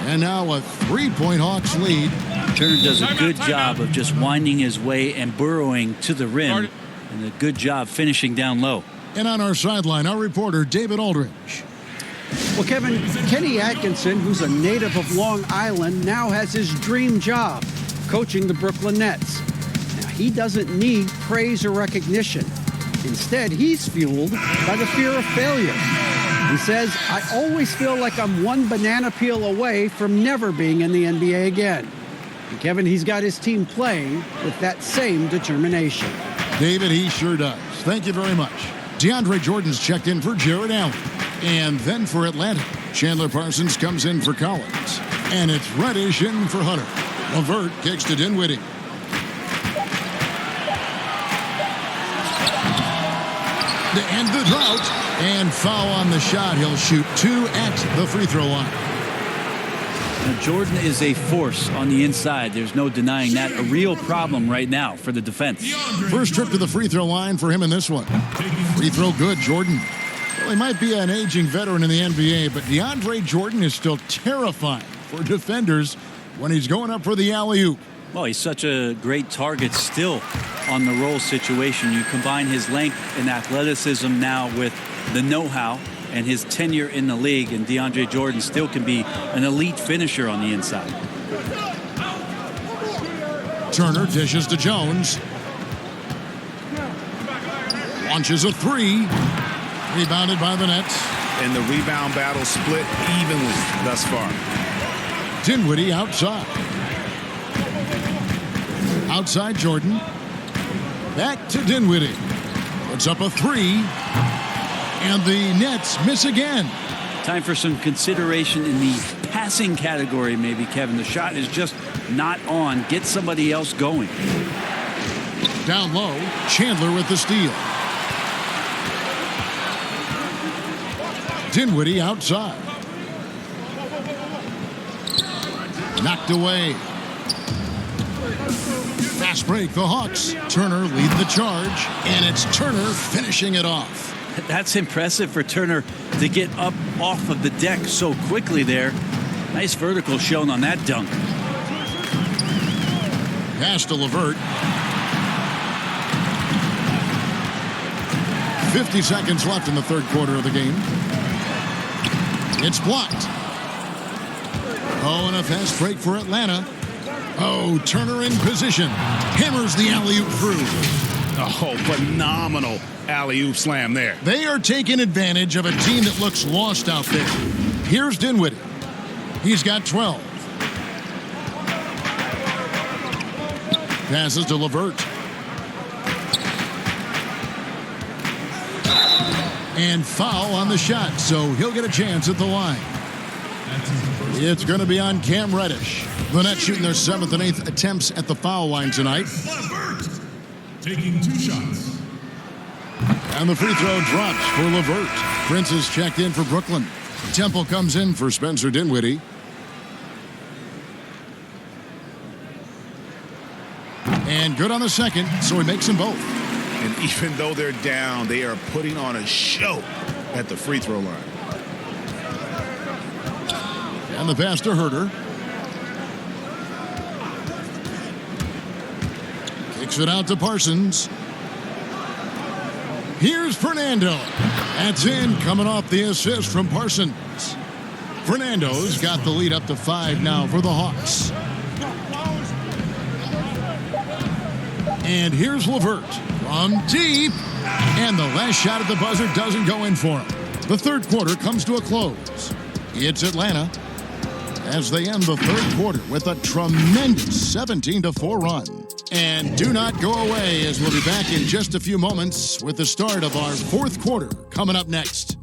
Speaker 2: And now a 3-point Hawks lead.
Speaker 19: Turner does a good job of just winding his way and burrowing to the rim. And a good job finishing down low.
Speaker 2: And on our sideline, our reporter, David Aldridge.
Speaker 9: Well, Kevin, Kenny Atkinson, who's a native of Long Island, now has his dream job, coaching the Brooklyn Nets. Now, he doesn't need praise or recognition. Instead, he's fueled by the fear of failure. He says, I always feel like I'm one banana peel away from never being in the NBA again. And Kevin, he's got his team playing with that same determination.
Speaker 2: David, he sure does. Thank you very much. DeAndre Jordan's checked in for Jared Allen. And then for Atlanta, Chandler Parsons comes in for Collins. And it's Reddish in for Hunter. LeVert kicks to Dinwiddie. To end the drought. And foul on the shot. He'll shoot 2 at the free throw line.
Speaker 19: Now, Jordan is a force on the inside. There's no denying that. A real problem right now for the defense.
Speaker 2: First trip to the free throw line for him in this one. Free throw good, Jordan. Well, he might be an aging veteran in the NBA, but DeAndre Jordan is still terrifying for defenders when he's going up for the alley-oop.
Speaker 19: Well, he's such a great target still on the roll situation. You combine his length and athleticism now with the know-how and his tenure in the league, and DeAndre Jordan still can be an elite finisher on the inside.
Speaker 2: Turner dishes to Jones. Launches a 3. Rebounded by the Nets.
Speaker 10: And the rebound battle split evenly thus far.
Speaker 2: Dinwiddie outside. Outside Jordan. Back to Dinwiddie. Puts up a 3. And the Nets miss again.
Speaker 19: Time for some consideration in the passing category, maybe, Kevin. The shot is just not on. Get somebody else going.
Speaker 2: Down low, Chandler with the steal. Dinwiddie outside. Knocked away. Fast break, the Hawks. Turner lead the charge, and it's Turner finishing it off.
Speaker 19: That's impressive for Turner to get up off of the deck so quickly there. Nice vertical shown on that dunk.
Speaker 2: Pass to LeVert. 50 seconds left in the third quarter of the game. It's blocked. Oh, and a fast break for Atlanta. Oh, Turner in position. Hammers the alley-oop through.
Speaker 10: Oh, phenomenal alley-oop slam there.
Speaker 2: They are taking advantage of a team that looks lost out there. Here's Dinwiddie. He's got 12. Passes to LeVert. And foul on the shot, so he'll get a chance at the line. It's going to be on Cam Reddish. The Nets shooting their 7th and 8th attempts at the foul line tonight.
Speaker 20: Taking 2 shots.
Speaker 2: And the free throw drops for LeVert. Prince is checked in for Brooklyn. Temple comes in for Spencer Dinwiddie. And good on the second, so he makes them both.
Speaker 10: And even though they're down, they are putting on a show at the free throw line.
Speaker 2: And the pass to Herter. Kicks it out to Parsons. Here's Fernando. That's in, coming off the assist from Parsons. Fernando's got the lead up to 5 now for the Hawks. And here's LeVert from deep. And the last shot at the buzzer doesn't go in for him. The third quarter comes to a close. It's Atlanta as they end the third quarter with a tremendous 17-4 run. And do not go away, as we'll be back in just a few moments with the start of our fourth quarter coming up next.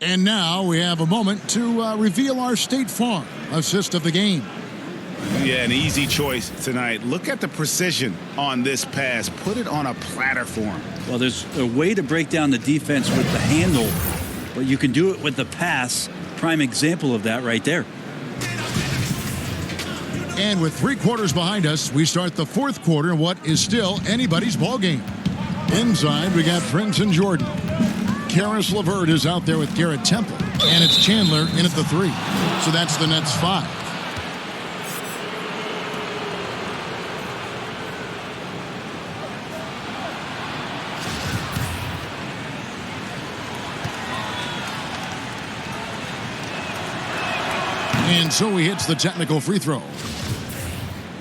Speaker 2: And now we have a moment to reveal our State Farm assist of the game.
Speaker 10: Yeah, an easy choice tonight. Look at the precision on this pass. Put it on a platter for him.
Speaker 19: Well, there's a way to break down the defense with the handle, but you can do it with the pass. Prime example of that right there.
Speaker 2: And with 3 quarters behind us, we start the fourth quarter in what is still anybody's ball game. Inside, we got Prince and Jordan. Karis LeVert is out there with Garrett Temple, and it's Chandler in at the 3. So that's the Nets 5. And so he hits the technical free throw.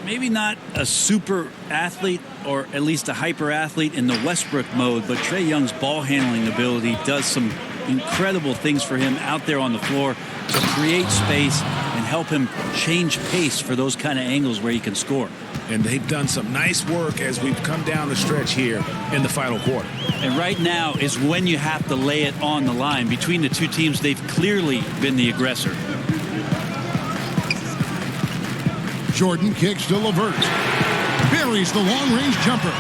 Speaker 19: Maybe not a super athlete, or at least a hyper athlete in the Westbrook mode, but Trae Young's ball handling ability does some incredible things for him out there on the floor to create space and help him change pace for those kind of angles where he can score.
Speaker 10: And they've done some nice work as we've come down the stretch here in the final quarter.
Speaker 19: And right now is when you have to lay it on the line. Between the two teams, they've clearly been the aggressor.
Speaker 2: Jordan kicks to LeVert. Buries the long-range jumper.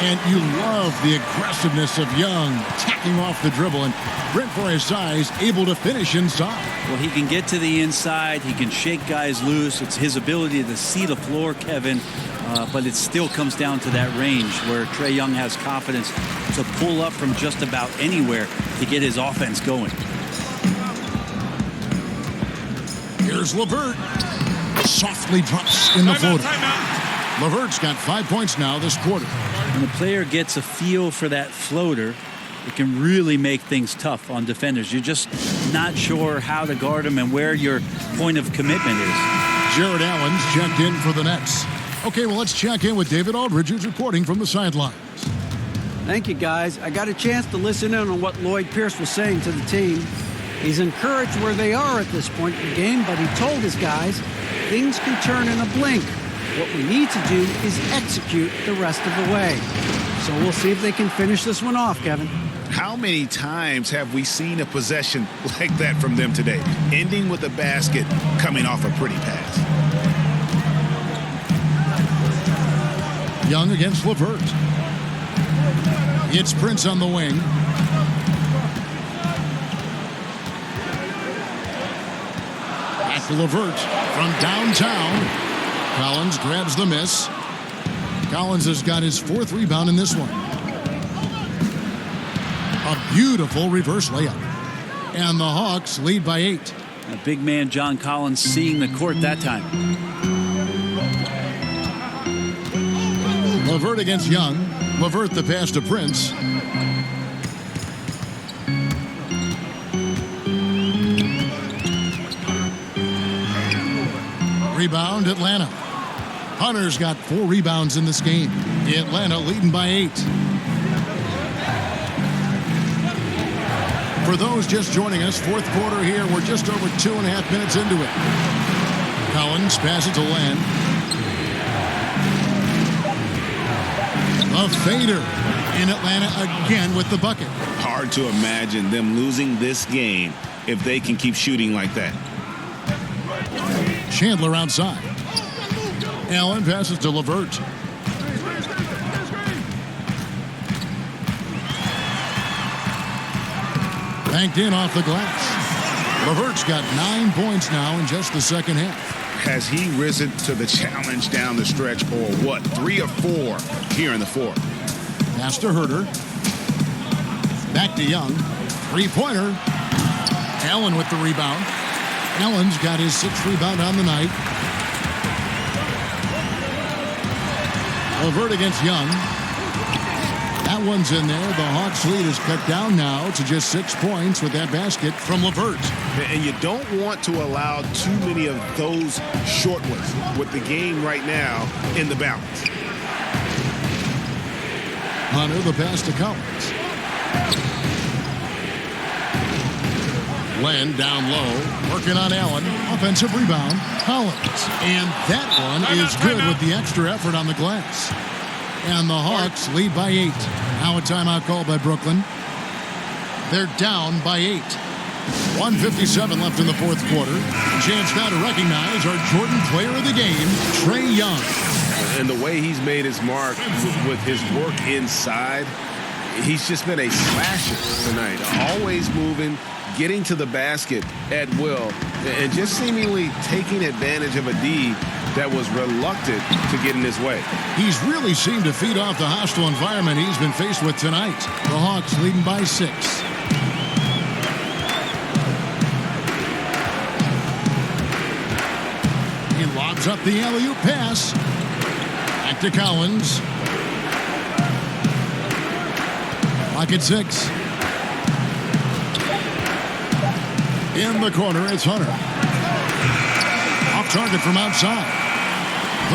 Speaker 2: And you love the aggressiveness of Young tacking off the dribble, and Brent, for his size, able to finish inside.
Speaker 19: Well, he can get to the inside. He can shake guys loose. It's his ability to see the floor, Kevin, but it still comes down to that range where Trae Young has confidence to pull up from just about anywhere to get his offense going.
Speaker 2: Here's LeVert. Softly drops in the floater. LeVert's got 5 points now this quarter.
Speaker 19: When the player gets a feel for that floater, it can really make things tough on defenders. You're just not sure how to guard them and where your point of commitment is.
Speaker 2: Jared Allen's checked in for the Nets. Okay, well, let's check in with David Aldridge, who's reporting from the sidelines.
Speaker 9: Thank you, guys. I got a chance to listen in on what Lloyd Pierce was saying to the team. He's encouraged where they are at this point in the game, but he told his guys things can turn in a blink. What we need to do is execute the rest of the way. So we'll see if they can finish this one off, Kevin.
Speaker 10: How many times have we seen a possession like that from them today, ending with a basket coming off a pretty pass?
Speaker 2: Young against LeVert. It's Prince on the wing. Back to LeVert from downtown. Collins grabs the miss. Collins has got his 4th rebound in this one. A beautiful reverse layup. And the Hawks lead by 8.
Speaker 19: A big man John Collins seeing the court that time.
Speaker 2: LeVert against Young. LeVert the pass to Prince. Rebound Atlanta. Hunter's got 4 rebounds in this game. Atlanta leading by 8. For those just joining us, 4th quarter here. We're just over 2.5 minutes into it. Collins passes to Len. A fader in Atlanta again with the bucket.
Speaker 10: Hard to imagine them losing this game if they can keep shooting like that.
Speaker 2: Chandler outside. Allen passes to LeVert. Banked in off the glass. LeVert's got 9 points now in just the second half.
Speaker 10: Has he risen to the challenge down the stretch, or what? 3 or 4 here in the 4th.
Speaker 2: Pass to Herter. Back to Young. 3-pointer. Allen with the rebound. Allen's got his 6th rebound on the night. LeVert against Young. That one's in there. The Hawks lead is cut down now to just 6 points with that basket from LeVert.
Speaker 10: And you don't want to allow too many of those short ones with the game right now in the balance.
Speaker 2: Hunter the pass to Collins. Len down low, working on Allen. Offensive rebound, Collins. And that one is good with the extra effort on the glass. And the Hawks lead by 8. Now a timeout called by Brooklyn. They're down by 8. 1:57 left in the 4th quarter. A chance now to recognize our Jordan player of the game, Trae Young.
Speaker 13: And the way he's made his mark with his work inside, he's just been a slasher tonight. Always moving, getting to the basket at will, and just seemingly taking advantage of a D that was reluctant to get in his way.
Speaker 2: He's really seemed to feed off the hostile environment he's been faced with tonight. The Hawks leading by 6. He lobs up the alley-oop pass. Back to Collins. Lock at 6. In the corner, it's Hunter. Off target from outside.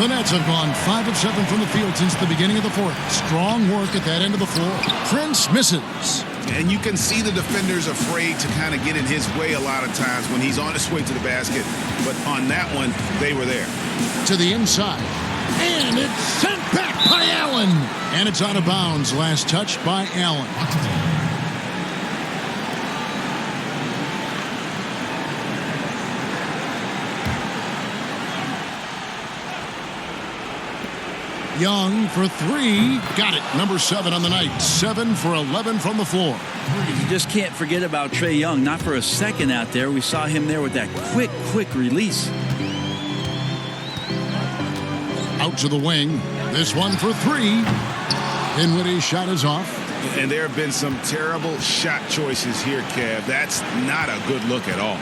Speaker 2: The Nets have gone 5 of 7 from the field since the beginning of the 4th. Strong work at that end of the floor. Prince misses.
Speaker 10: And you can see the defenders afraid to kind of get in his way a lot of times when he's on his way to the basket. But on that one, they were there.
Speaker 2: To the inside. And it's sent back by Allen. And it's out of bounds. Last touch by Allen. Young for 3. Got it. Number 7 on the night. 7 for 11 from the floor.
Speaker 19: You just can't forget about Trae Young. Not for a second out there. We saw him there with that quick release.
Speaker 2: Out to the wing. This one for 3. Dinwiddie's shot is off.
Speaker 10: And there have been some terrible shot choices here, Kev. That's not a good look at all.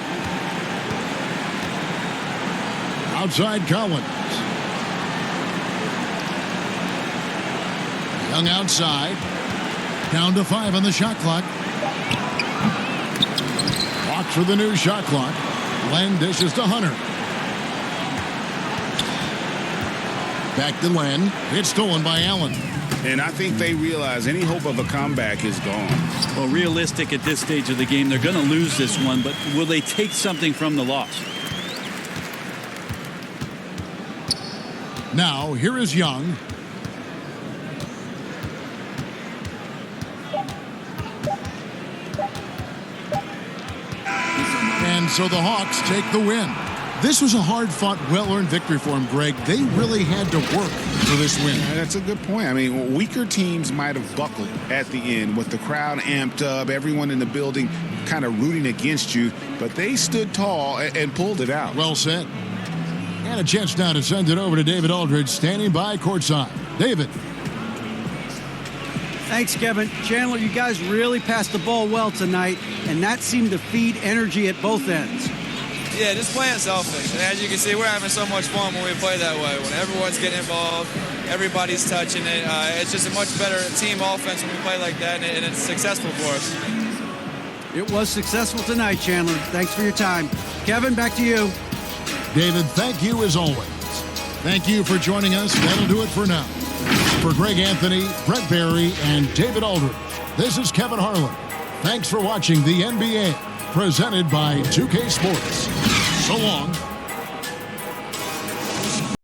Speaker 2: Outside Collins. Young outside. Down to 5 on the shot clock. Walks for the new shot clock. Len dishes to Hunter. Back to Len. It's stolen by Allen.
Speaker 10: And I think they realize any hope of a comeback is gone.
Speaker 19: Well, realistic at this stage of the game, they're going to lose this one, but will they take something from the loss?
Speaker 2: Now, here is Young. And so the Hawks take the win. This was a hard-fought, well-earned victory for them, Greg. They really had to work for this win.
Speaker 10: Yeah, that's a good point. I mean, weaker teams might have buckled at the end with the crowd amped up, everyone in the building kind of rooting against you, but they stood tall and pulled it out.
Speaker 2: Well said. And a chance now to send it over to David Aldridge, standing by courtside. David.
Speaker 9: Thanks, Kevin. Chandler, you guys really passed the ball well tonight, and that seemed to feed energy at both ends.
Speaker 21: Yeah, just playing selfish. And as you can see, we're having so much fun when we play that way. When everyone's getting involved, everybody's touching it. It's just a much better team offense when we play like that, and it's successful for us.
Speaker 9: It was successful tonight, Chandler. Thanks for your time. Kevin, back to you.
Speaker 2: David, thank you as always. Thank you for joining us. That'll do it for now. For Greg Anthony, Brett Barry, and David Aldridge, this is Kevin Harlan. Thanks for watching the NBA, presented by 2K Sports. So long.